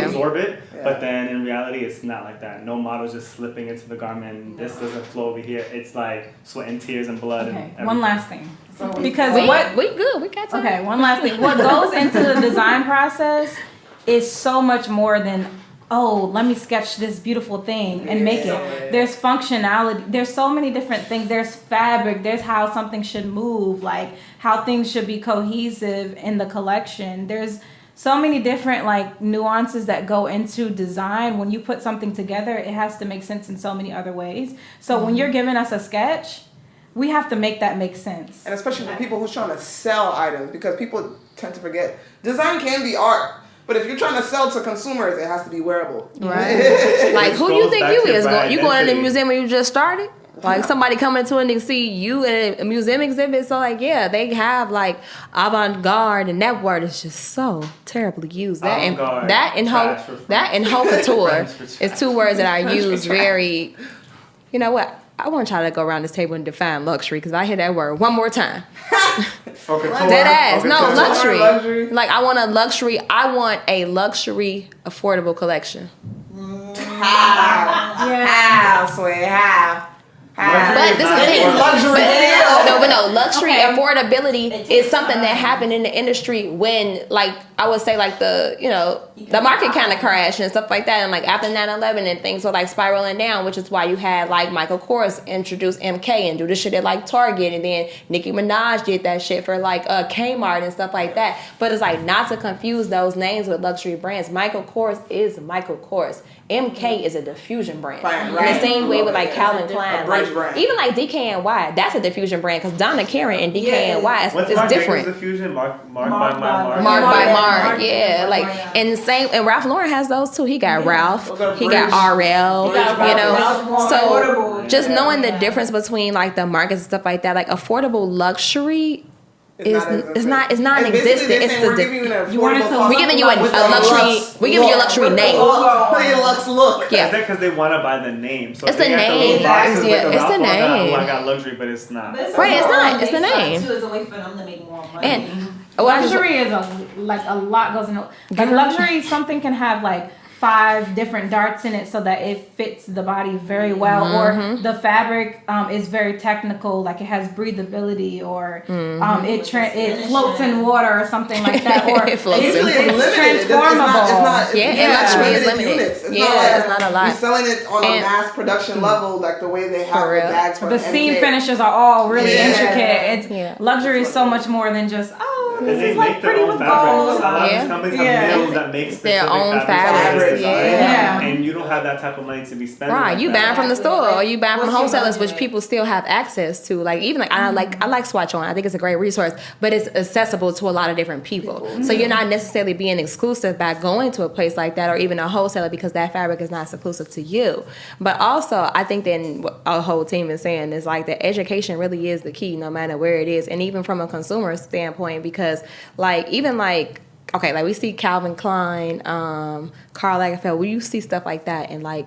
absorb it. Yeah. But then in reality, it's not like that. No model's just slipping into the garment. And this doesn't flow over here. It's like sweat and tears and blood. Okay, And everything. one last thing. So Because We what good. We got time. Okay, one last thing. What goes into the design process is so much more than, let me sketch this beautiful thing and make it. There's functionality. There's so many different things. There's fabric. There's how something should move, like how things should be cohesive in the collection. There's so many different like nuances that go into design. When you put something together, it has to make sense in so many other ways. So when you're giving us a sketch, we have to make that make sense. And especially for people who's trying to sell items, because people tend to forget design can be art, but if you're trying to sell to consumers, it has to be wearable. Right. Like who you goes think back you to is? brand You going to the identity. museum when you just started? Like somebody coming to and see you in a museum exhibit. So like, yeah, they have like avant-garde, and that word is just so terribly used. Avant-garde, That and haute couture is two words that I use very. You know what? I want y'all to go around this table and define luxury because I hear that word one more time. Dead ass. No, luxury. Like I want a luxury affordable collection. How, swear, how? But this is the thing. Luxury No, luxury affordability is something that happened in the industry when, like, I would say, like, the market kind of crashed and stuff like that. And, like, after 9/11 and things were, like, spiraling down, which is why you had, like, Michael Kors introduce MK and do this shit at, like, Target. And then Nicki Minaj did that shit for, like, Kmart and stuff like that. But it's, like, not to confuse those names with luxury brands. Michael Kors is Michael Kors. MK is a diffusion brand. Right. In the same way with, like, Calvin Klein. Like, Like, even like DKNY, that's a diffusion brand because Donna Karan and DKNY What's is Mark different. Jacobs diffusion? Mark by Mark. Mark by Mark, yeah. Like, and the same, and Ralph Lauren has those too. He got Ralph, he got RL, So just knowing the difference between like the markets and stuff like that, like affordable luxury. It's not non-existent. It's we're giving you an affordable we're giving you a luxury. We're giving you a luxury name. Lux look. Yeah. Is that because they want to buy the name? So It's they the got name. little boxes with Yeah, the it's Ralph the Lauren, name. I got luxury, but it's not. Right, it's not. It's the name. Too, it's a way for them to make more money. And well, I just, Luxury is a lot goes into like luxury. Something can have like 5 different darts in it so that it fits the body very well, or the fabric is very technical, like it has breathability, or it floats in water or something like that, or It floats in Usually water. it's limited. transformable. And luxury is limited. Units. It's It's not a lot. You're selling it on a mass production level, like the way they have For the real. bags for The MK. seam finishes are all really Yeah. intricate. Luxury is so much more than just And this they is make like their pretty own with fabrics. gold. A lot of Yeah. these companies Yeah. have mills that make Their specific own fabrics. fabrics. Yeah. And you don't have that type of money to be spending. Right, like you that. buying from the store or you buying from What's your wholesalers, which budget? people still have access to. Like even like I like Swatch On. I think it's a great resource, but it's accessible to a lot of different people. So you're not necessarily being exclusive by going to a place like that or even a wholesaler because that fabric is not exclusive to you. But also, I think that what our whole team is saying is like the education really is the key, no matter where it is, and even from a consumer standpoint, because like even like. Okay, like we see Calvin Klein, Karl Lagerfeld. You see stuff like that in like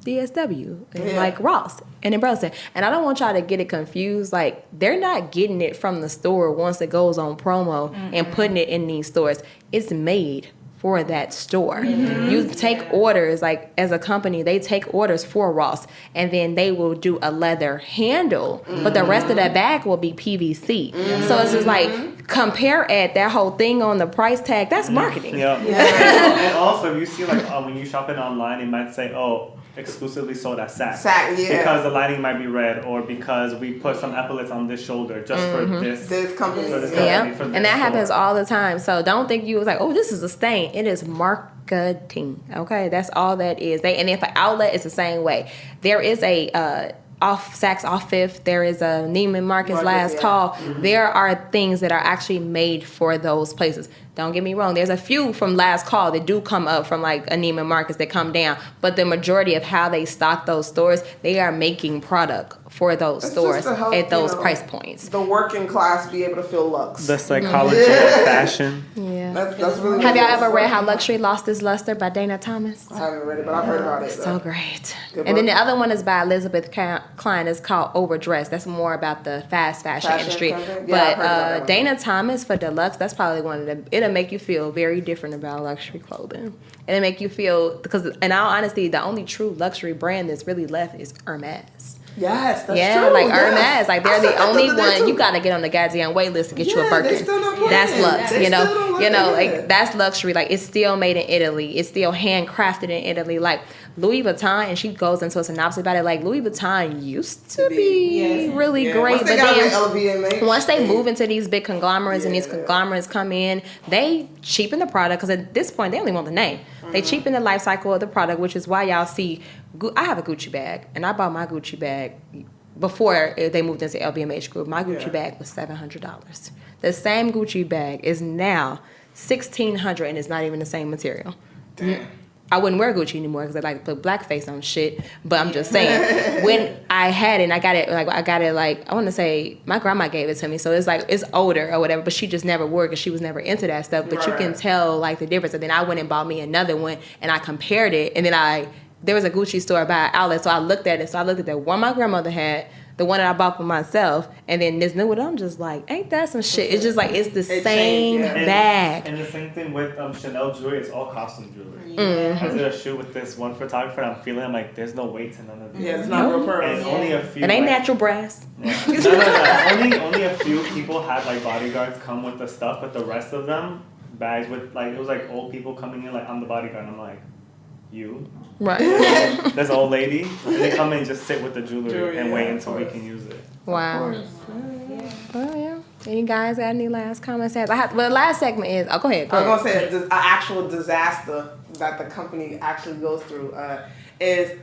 DSW and like Ross and in Burlington. And I don't want y'all to get it confused. Like they're not getting it from the store once it goes on promo and putting it in these stores. It's made for that store. You take orders, like as a company, they take orders for Ross and then they will do a leather handle, but the rest of that bag will be PVC. So it's just like compare at that whole thing on the price tag. That's marketing. Yeah. And also, if you see like when you shop it online, it might say, "Oh, exclusively sold at Saks." Because the lining might be red, or because we put some epaulets on this shoulder just for this company. for this Yeah, company, for and this that happens store. all the time. So don't think you was like, oh, this is a stain. It is marketing. Okay, that's all that is. And if an outlet is the same way, there is a off Saks off Fifth. There is a Neiman Marcus last call. There are things that are actually made for those places. Don't get me wrong. There's a few from last call that do come up from like a Neiman Marcus that come down, but the majority of how they stock those stores, they are making product for those stores just to help, at those you know, price points. The working class be able to feel luxe. The psychology of fashion. Yeah. That's really. Have y'all what it ever is. read How Luxury Lost Its Luster by Dana Thomas? I haven't read it, but I've heard about it. So great. Good And then book. the other one is by Elizabeth Klein. It's called Overdressed. That's more about the fast fashion industry. content? Yeah, I've heard about that one. Dana Thomas for Deluxe, that's probably one of the, it'll make you feel very different about luxury clothing. It'll make you feel, because in all honesty, the only true luxury brand that's really left is Hermes. Yes, that's Yeah, true. like yes. Hermes, like I they're said the that only other day, one. too. You gotta get on the goddamn wait list to get you a Yeah, Birkin. they still not playing. That's lux, They you know. still don't like You know, it. like that's luxury. Like it's still made in Italy. It's still handcrafted in Italy. Like Louis Vuitton, and she goes into a synopsis about it. Like Louis Vuitton used to be really great, Once they but got then LVMH, once they move into these big conglomerates and these conglomerates come in, they cheapen the product because at this point they only want the name. They cheapen the life cycle of the product, which is why y'all see. I have a Gucci bag, and I bought my Gucci bag before they moved into LVMH group. My Gucci bag was $700. The same Gucci bag is now $1,600, and it's not even the same material. Damn. I wouldn't wear Gucci anymore because I like to put blackface on shit. But I'm just saying, when I had it, and I got it like I want to say my grandma gave it to me, so it's like it's older or whatever. But she just never wore it because she was never into that stuff. But you can tell like the difference. And then I went and bought me another one, and I compared it, and then there was a Gucci store by an outlet, so I looked at it. So I looked at the one my grandmother had, the one that I bought for myself, and then this new one. I'm just like, ain't that some shit? It's just like it's the same bag. And the same thing with Chanel jewelry. It's all costume jewelry. I did a shoot with this one photographer, and I'm feeling I'm like, there's no weight to none of these. Yeah, it's not real pearls. And only a few. It ain't like, natural brass. Yeah. No. Only a few people had like bodyguards come with the stuff, but the rest of them bags with like it was like old people coming in like I'm the bodyguard. And I'm like, you. Right. There's an old lady, and they come in and just sit with the jewelry and wait until we can use it. Wow. Oh yeah. Any guys got any last comments? Well, the last segment is. Oh, go ahead. I was gonna say an actual disaster that the company actually goes through is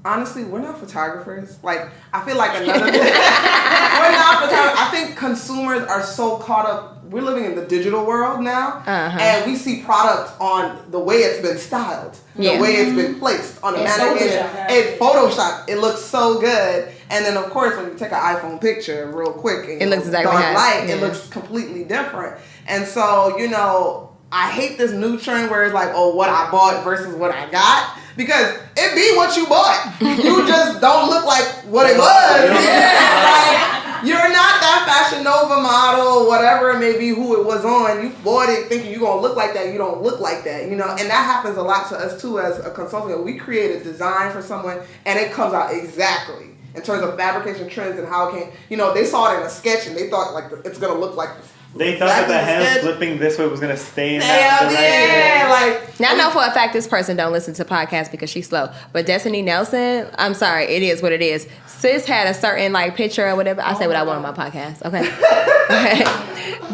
honestly we're not photographers. Like I feel like another we're not photographers. I think consumers are so caught up. We're living in the digital world now, and we see product on the way it's been styled, the way it's been placed on a mannequin. In Photoshop, it looks so good. And then, of course, when you take an iPhone picture real quick, and it looks exactly dark light, it it looks completely different. And so, you know, I hate this new trend where it's like, oh, what I bought versus what I got. Because it be what you bought. You just don't look like what it was. Like, you're not that that Fashion Nova model, whatever it may be, who it was on, you bought it thinking you're going to look like that. You don't look like that, you know? And that happens a lot to us, too, as a consultant. We create a design for someone, and it comes out exactly in terms of fabrication trends and how it came. You know, they saw it in a sketch, and they thought, like, it's going to look like they thought that the hands flipping this way was gonna stay in that direction. Like, now I know for a fact this person don't listen to podcasts because she's slow. But Destiny Nelson, I'm sorry, it is what it is. Sis had a certain like picture or whatever. I say what I want on my podcast. Okay.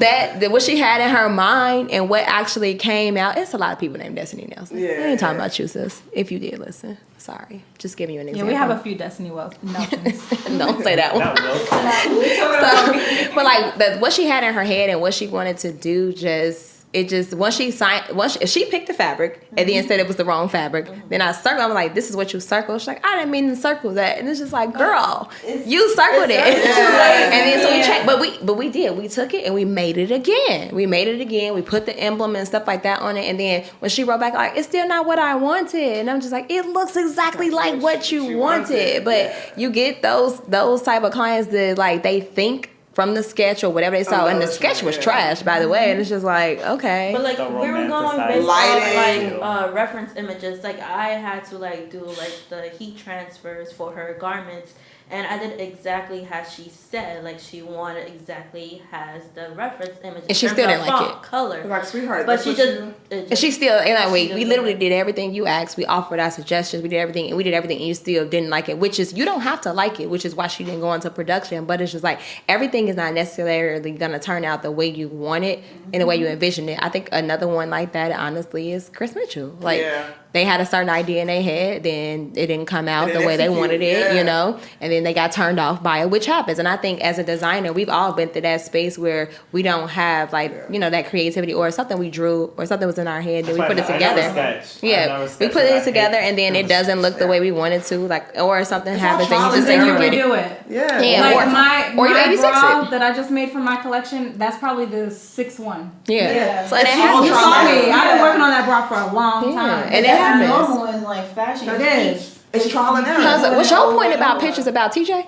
that what she had in her mind and what actually came out. It's a lot of people named Destiny Nelson. Yeah. I ain't talking about you, sis. If you did listen. Sorry. Just giving you an example. Yeah, we have a few Destiny Nelsons. Don't say that one. So, but like what she had in her head and what she wanted to do, once she picked the fabric and then said it was the wrong fabric, then I circled. I'm like, this is what you circled. She's like, I didn't mean to circle that, and it's just like, girl, you circled it. And then so we checked, but we did. We took it and we made it again. We put the emblem and stuff like that on it, and then when she wrote back, like, it's still not what I wanted, and I'm just like, it looks exactly like what you wanted. But you get those type of clients that like they think from the sketch or whatever they saw, and the sketch was trash, by the way, and it's just like, okay. But like we were going based off like reference images. Like I had to like do like the heat transfers for her garments, and I did exactly as she said. Like she wanted exactly as the reference image. And she still didn't like it. Color. Like, sweetheart, but she just. And she still, and we literally did everything you asked. We offered our suggestions. We did everything, and you still didn't like it. Which is, you don't have to like it. Which is why she didn't go into production. But it's just like everything is not necessarily gonna turn out the way you want it and the way you envision it. I think another one like that, honestly, is Chris Mitchell. Like they had a certain idea in their head, then it didn't come out the way they wanted it, you know, and then they got turned off by it, which happens. And I think as a designer, we've all been through that space where we don't have like that creativity or something we drew or something was in our head, then we put it together. We put it together, and then it doesn't look the way we want it to, like, or something happens and you just say you redo it. Like my bra that I just made for my collection, that's probably the 6th one. So it happens. You saw me. I've been working on that bra for a long time. And it happens. Normal in like fashion. It is. It's trial and error. What's your point about pictures about TJ?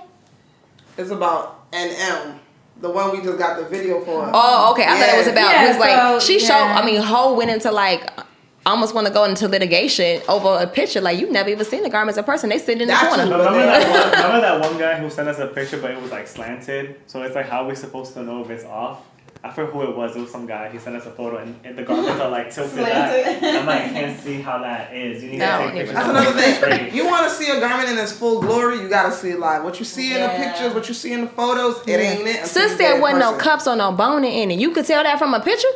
It's about NM. The one we just got the video for. Oh, okay. I thought it was about she showed. I mean, Ho went into like almost want to go into litigation over a picture. Like, you've never even seen the garments in person. They sit in the corner. Remember that one guy who sent us a picture, but it was like slanted. So it's like, how are we supposed to know if it's off? I forget who it was. It was some guy. He sent us a photo, and the garments are like tilted back. I'm like, I can't see how that is. You need to take pictures. That's another thing. You want to see a garment in its full glory, you got to see it live. What you see in the pictures, what you see in the photos, it ain't it. Sis said wasn't no cups or no boning in it. You could tell that from a picture?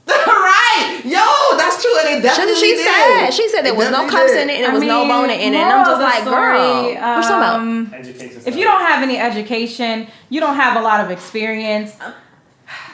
Right. Yo, that's true. And it definitely She said there was no cups in it and there was no boning in it. And I'm just like, girl, what you talking about? If you don't have any education, you don't have a lot of experience,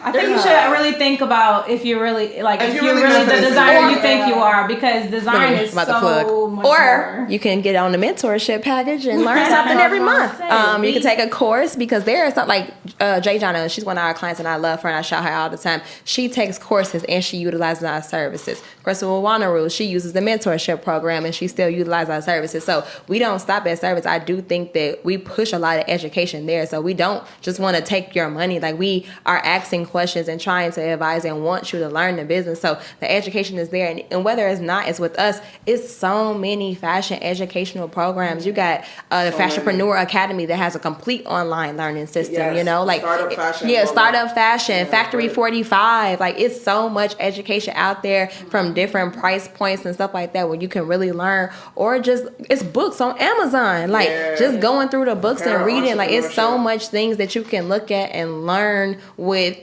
I think you should really think about if you're really the designer you think you are, because design is so much more. You can get on the mentorship package and learn something every month. You can take a course, because there is something like Jay Jana. She's one of our clients and I love her and I shout her all the time. She takes courses and she utilizes our services. Crystal Wanaru, she uses the mentorship program and she still utilizes our services. So we don't stop at service. I do think that we push a lot of education there. So we don't just want to take your money. Like, we are asking questions and trying to advise and want you to learn the business. So the education is there, and whether it's not, it's with us. It's so many fashion educational programs. You got the Fashionpreneur Academy that has a complete online learning system. You know, like Startup Fashion. Startup Fashion, Factory 45. Like, it's so much education out there from different price points and stuff like that, where you can really learn. Or just, it's books on Amazon. Like, just going through the books and reading. Like, it's so much things that you can look at and learn with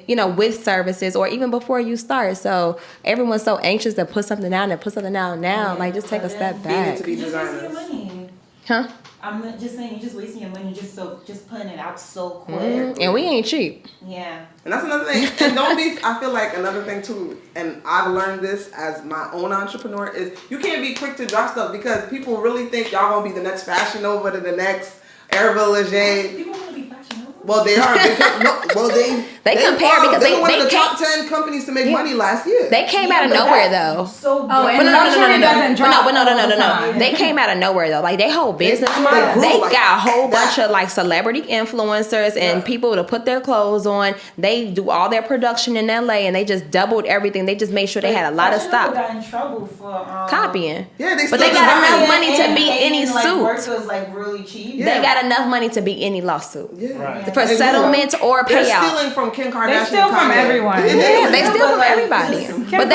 services, or even before you start. So everyone's so anxious to put something out and put something out now. Like, just take a step back. You're just wasting your money. Huh? I'm just saying, you're just wasting your money just putting it out so quick. And we ain't cheap. Yeah. And that's another thing. And I feel like another thing too, and I've learned this as my own entrepreneur, is you can't be quick to drop stuff, because people really think y'all gonna be the next Fashion Nova to the next Hervé Leger. People want to be Fashion Nova? Well, they are. They compare because they were one of the they top 10 companies to make money last year. They came out of nowhere though. So and luxury doesn't drop. No. They came out of nowhere though. Like they whole business model. They got a whole bunch of like celebrity influencers and people to put their clothes on. They do all their production in LA and they just doubled everything. They just made sure they had a lot of stock. Got in trouble for copying. Yeah, but they got enough money to beat any like, suit. Workers like really cheap. They got enough money to beat any lawsuit. Right. For settlement or payout. They're stealing from Kim Kardashian. They steal from everyone. Yeah, they steal from everybody. But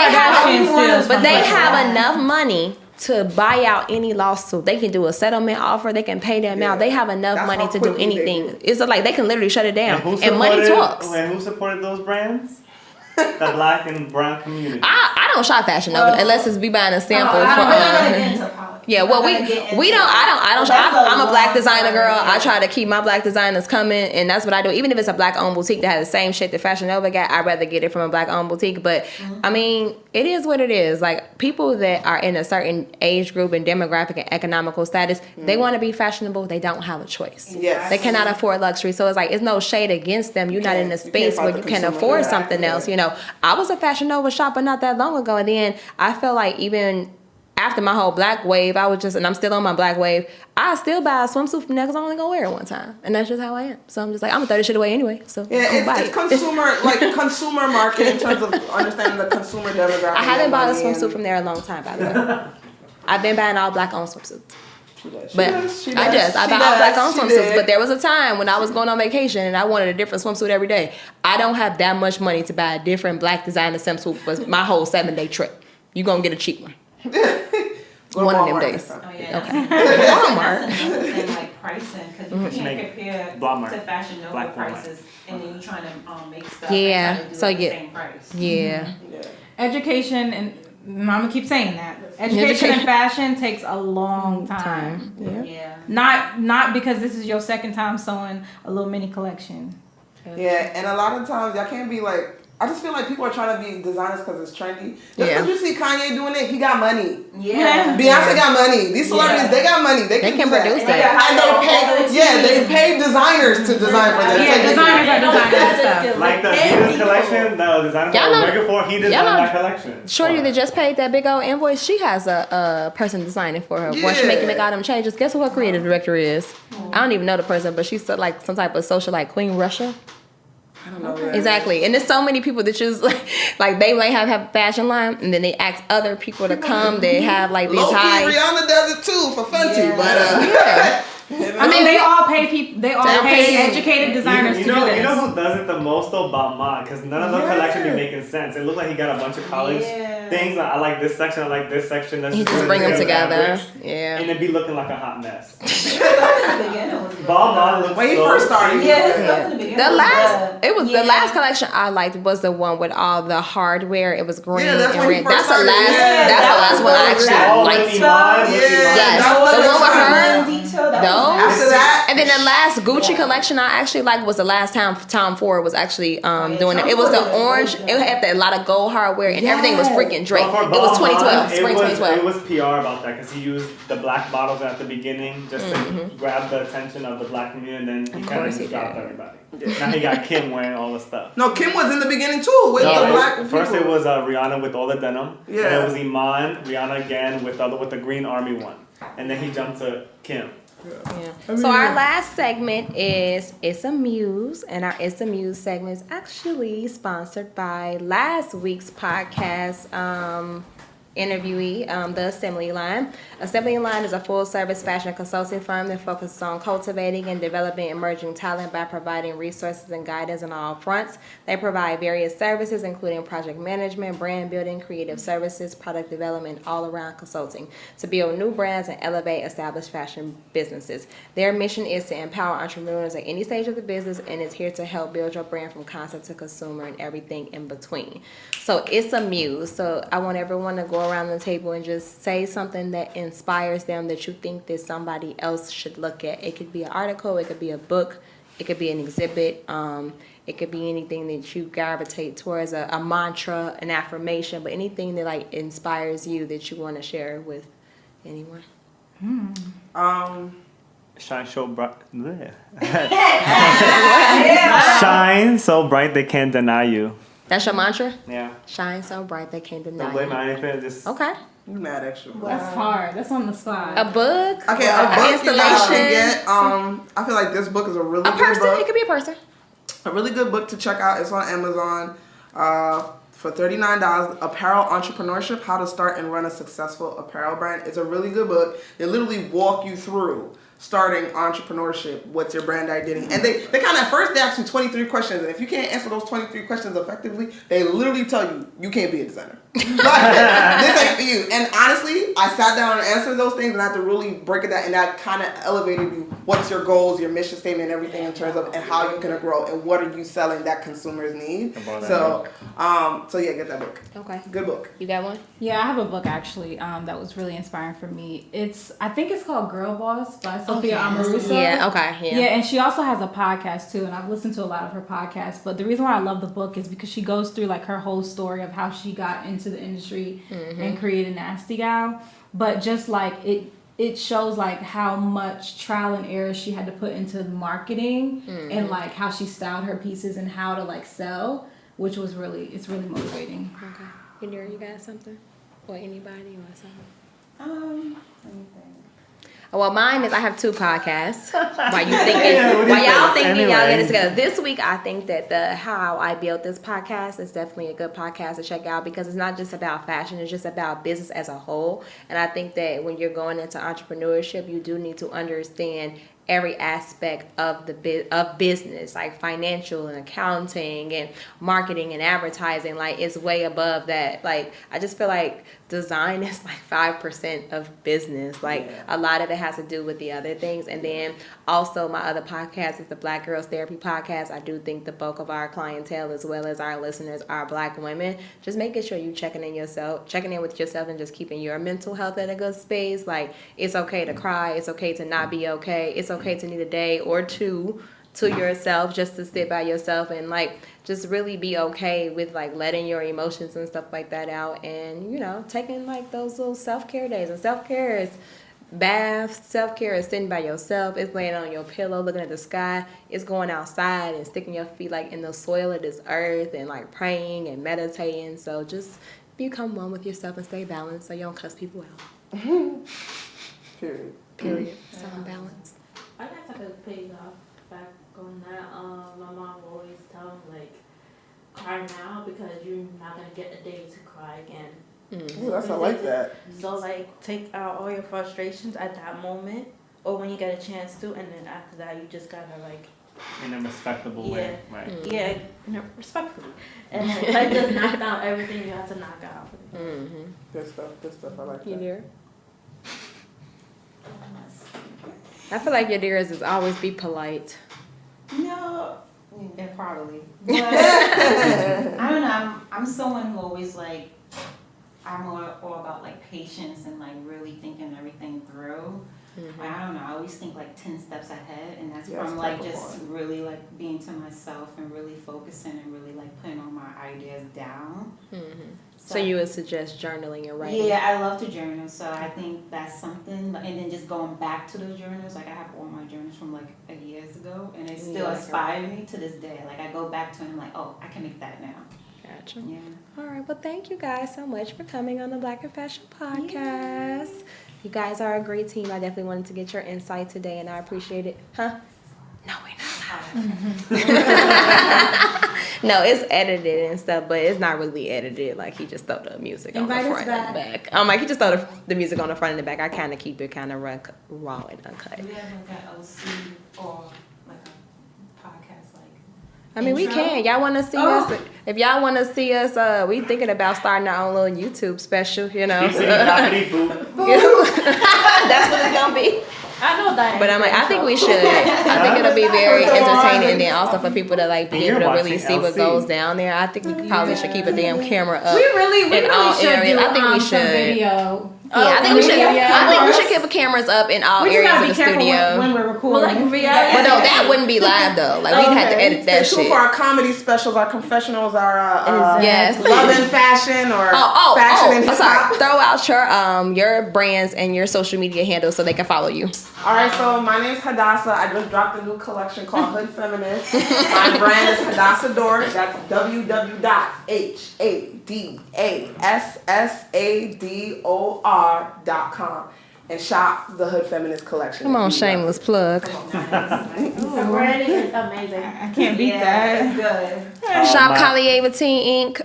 they have enough money to buy out any lawsuit. They can do a settlement offer. They can pay them out. They have enough money to do anything. It's like they can literally shut it down. And money talks. And who supported those brands? The black and brown community. I don't shop Fashion Nova unless it's be buying a sample for. Yeah, well, we don't. I don't. I'm a black designer girl. I try to keep my black designers coming, and that's what I do. Even if it's a black owned boutique that has the same shit that Fashion Nova got, I'd rather get it from a black owned boutique. But I mean, it is what it is. Like people that are in a certain age group and demographic and economical status, they want to be fashionable. They don't have a choice. Yes. They cannot afford luxury. So it's like it's no shade against them. You're not in a space where you can afford something else. You know, I was a Fashion Nova shopper not that long ago, and then I felt like even after my whole black wave, and I'm still on my black wave, I still buy a swimsuit from there because I'm only gonna wear it one time. And that's just how I am. So I'm just like, I'm gonna throw this shit away anyway. So it's consumer market in terms of understanding the consumer demographic. I haven't bought a swimsuit from there a long time, by the way. I've been buying all black owned swimsuits. I buy all black owned swimsuits. But there was a time when I was going on vacation and I wanted a different swimsuit every day. I don't have that much money to buy a different black designer swimsuit for my whole 7-day trip. You gonna get a cheap one. One of them days. Oh, yeah. Okay. Walmart. And like pricing, because you can't compare Walmart. to Fashion Nova prices, and then you're trying to make stuff. Yeah. And So the same price. Yeah. Education and I'm gonna keep saying that. Education in fashion takes a long time. Yeah. Not because this is your second time sewing a little mini collection. Yeah, and a lot of times y'all can't be like. I just feel like people are trying to be designers because it's trendy. Just because you see Kanye doing it, he got money. Yeah. Beyonce got money. These celebrities, they got money. They can produce it. And they pay designers to design for them. Yeah, designers are designers stuff. Like the Adidas collection, the designer for working for, he designed that collection. Shorty that just paid that big old invoice, she has a person designing for her. Once she make all them changes, guess who her creative director is? I don't even know the person, but she's like some type of social like Queen Russia. I don't know. Exactly. And there's so many people that choose like they might have a fashion line and then they ask other people to come. They have like these high. Rihanna does it too for Fenty, but I mean, they all pay people. They all pay educated designers to do this. You know who does it the most though? Balmain, because none of the collection be making sense. It looked like he got a bunch of college things. Like, I like this section. I like this section. Let's just bring them together. Fabrics, yeah. And it be looking like a hot mess. Balmain looks when he first started. The last collection I liked was the one with all the hardware. It was green and red. That's the last one I actually liked. Yes, the one with her. No. After that, and then the last Gucci collection I actually liked was the last time Tom Ford was actually doing it. It was the orange. It had a lot of gold hardware and everything was freaking Drake. It was 2012, spring 2012. It was PR about that because he used the black bottles at the beginning just to grab the attention of the black community, and then he kind of just dropped everybody. Now he got Kim wearing all the stuff. No, Kim was in the beginning too with the black people. First it was Rihanna with all the denim. Yeah. And it was Iman, Rihanna again with the Green Army one. And then he jumped to Kim. Yeah. So our last segment is It's a Muse, and our It's a Muse segment is actually sponsored by last week's podcast interviewee, the Assembly Line. Assembly Line is a full-service fashion consulting firm that focuses on cultivating and developing emerging talent by providing resources and guidance on all fronts. They provide various services, including project management, brand building, creative services, product development, all-around consulting, to build new brands and elevate established fashion businesses. Their mission is to empower entrepreneurs at any stage of the business and is here to help build your brand from concept to consumer and everything in between. So it's a muse. So I want everyone to go around the table and just say something that inspires them that you think that somebody else should look at. It could be an article, it could be a book, it could be an exhibit, it could be anything that you gravitate towards, a mantra, an affirmation, but anything that like inspires you that you want to share with anyone. Shine so bright. Shine so bright they can't deny you. That's your mantra? Yeah. Shine so bright they can't deny Don't blame you. anything. Just Okay. You mad extra. That's hard. That's on the spot. A book? Okay, a book you guys installation? can get. I feel like this book is a really A good person? book. It could be a person. A really good book to check out. It's on Amazon for $39. Apparel Entrepreneurship: How to Start and Run a Successful Apparel Brand. It's a really good book. They literally walk you through starting entrepreneurship. What's your brand identity? And they kind of, at first they ask you 23 questions, and if you can't answer those 23 questions effectively, they literally tell you can't be a designer. Like, this ain't for you. And honestly, I sat down and answered those things, and I had to really break it down, and that kind of elevated you. What's your goals, your mission statement, and everything in terms of and how you're gonna grow, and what are you selling that consumers need. So yeah, get that book. Okay. Good book. You got one? Yeah, I have a book actually that was really inspiring for me. I think it's called Girl Boss by Sophia Amoruso. Yeah, okay. Yeah, and she also has a podcast too, and I've listened to a lot of her podcasts. But the reason why I love the book is because she goes through like her whole story of how she got into the industry and created Nasty Gal. But just like it shows like how much trial and error she had to put into marketing and like how she styled her pieces and how to like sell, which was it's really motivating. Okay. Yadira, you got something? Or anybody or something? Let me think. Well, mine is I have 2 podcasts. While y'all thinking y'all get it together. This week, I think that How I Built This podcast is definitely a good podcast to check out because it's not just about fashion. It's just about business as a whole. And I think that when you're going into entrepreneurship, you do need to understand every aspect of business, like financial and accounting and marketing and advertising. Like, it's way above that. Like, I just feel like design is like 5% of business. Like, a lot of it has to do with the other things. And then also my other podcast is the Black Girls Therapy Podcast. I do think the bulk of our clientele as well as our listeners are Black women. Just making sure you checking in with yourself and just keeping your mental health at a good space. Like, it's okay to cry. It's okay to not be okay. It's okay to need a day or 2 to yourself, just to sit by yourself and like just really be okay with like letting your emotions and stuff like that out, and taking like those little self-care days. And self-care is baths, self-care is sitting by yourself, it's laying on your pillow looking at the sky, it's going outside and sticking your feet like in the soil of this earth and like praying and meditating. So just become one with yourself and stay balanced so you don't cuss people out. Period. So I'm balanced. I guess I could piggyback back on that. My mom will always tell me, like, cry now because you're not going to get a day to cry again. Ooh, I like that. So, like, take out all your frustrations at that moment or when you get a chance to, and then after that, you just got to, like... In a respectable way, right? Yeah, respectfully. And like, just knock down everything you have to knock out. Good stuff. I like that. Yadira? I feel like Yadira's is always be polite. No, yeah, probably. But, I don't know. I'm someone who always like. I'm all about like patience and like really thinking everything through. Like, I don't know. I always think like 10 steps ahead, and that's from like just really like being to myself and really focusing and really like putting all my ideas down. So you would suggest journaling and writing? Yeah, I love to journal, so I think that's something. And then just going back to those journals, like I have all my journals from like years ago, and they still inspire me to this day. Like I go back to it and I'm like, oh, I can make that now. Gotcha. Yeah. All right. Well, thank you guys so much for coming on the Black and Fashion Podcast. Yay. You guys are a great team. I definitely wanted to get your insight today, and I appreciate it. Huh? No, we're not. No, it's edited and stuff, but it's not really edited. Like, he just throw the music on the front and the back. Like, he just throw the music on the front and the back. I kind of keep it kind of raw and uncut. Do we have like an LC or like a podcast like? I mean, we can. Y'all want to see us? If y'all want to see us, we thinking about starting our own little YouTube special, That's what it's going to be. I know that. But I'm like, I think we should. I think it'll be very entertaining, and then also for people to like be able to really see what goes down there. I think we probably should keep a damn camera up. We really should do I think we should. some video I think we should. I think we should keep the cameras up in all We just areas gotta of be the careful studio. when we're recording. Well, like reality. But no, that wouldn't be live though. Like we'd have to edit that Stay tuned shit. for our comedy specials, our confessionals, our Yes. love and fashion or fashion and hip sorry. hop. Throw out your brands and your social media handles so they can follow you. All right, so my name's Hadassa. I just dropped a new collection called Hood Feminist. My brand is Hadassa Door. That's www.hadassador.com and shop the Hood Feminist collection. Come on, shameless plug. The branding is amazing. I can't beat that. Good. Shop Aliyah Teen Inc.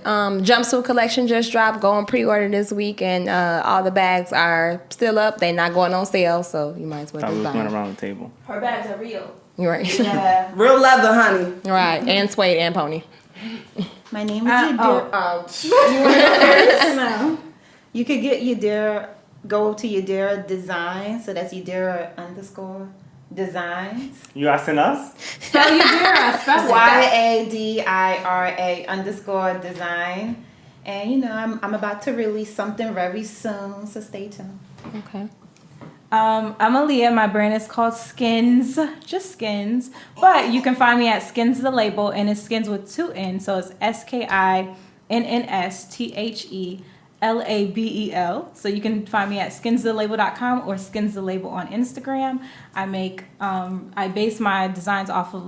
Jumpsuit collection just dropped. Go and pre-order this week, and all the bags are still up. They're not going on sale, so you might as well I just was buy going them. around the table. Her bags are real. You're right. Yeah. Real leather, honey. Right, and suede and pony. My name is Yadira. You want to go first? No. You could get Yadira, go to Yadira Design, so that's Yadira _designs. You asking us? Spell Yadira. Spell YADIRA _design. And you know, I'm about to release something very soon, so stay tuned. Okay. I'm Aliyah. My brand is called Skins, just Skins. But you can find me at Skins the Label, and it's Skins with 2 N, so it's SKINNSTHELABEL. So you can find me at skinsTheLabel.com or Skins the Label on Instagram. I make, I base my designs off of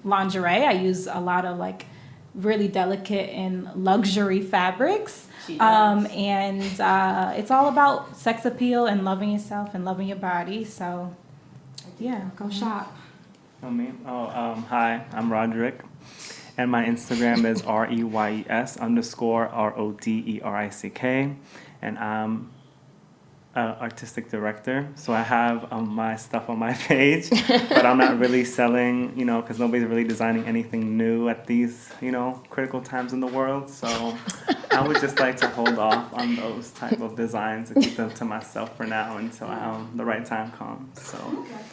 lingerie. I use a lot of like really delicate and luxury fabrics. And it's all about sex appeal and loving yourself and loving your body. So, yeah, go shop. Oh, me? Hi, I'm Roderick. And my Instagram is REYES_RODERICK. And I'm an artistic director. So I have my stuff on my page, but I'm not really selling, because nobody's really designing anything new at these, critical times in the world. So I would just like to hold off on those type of designs and keep them to myself for now until the right time comes. So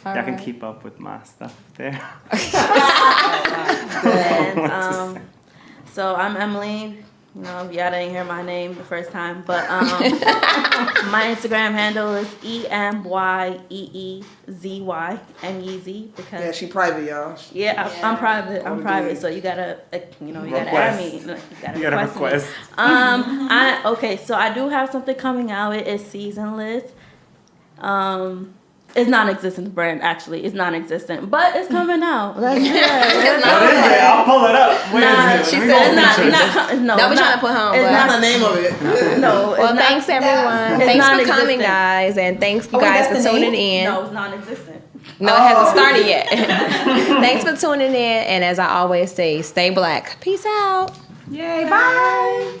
y'all can keep up with my stuff there. And, so I'm Emely. Y'all didn't hear my name the first time, but my Instagram handle is EMYEEZYMEZ because Yeah, she private, y'all. I'm private. I'm private, so you gotta add me. You gotta request me. So I do have something coming out. It is seasonless. It's non-existent. The brand actually is non-existent, but it's coming out. That's good. What is it? I'll pull it up. What is it? She Let me said go it's not- feature. Don't be trying to put her on. It's but- That's the name of it. No. Well, thanks everyone. It's Thanks for non-existent. coming, guys, and thanks you guys for tuning in. No, it's non-existent. No, it hasn't started yet. Thanks for tuning in, and as I always say, stay black. Peace out. Yay, bye.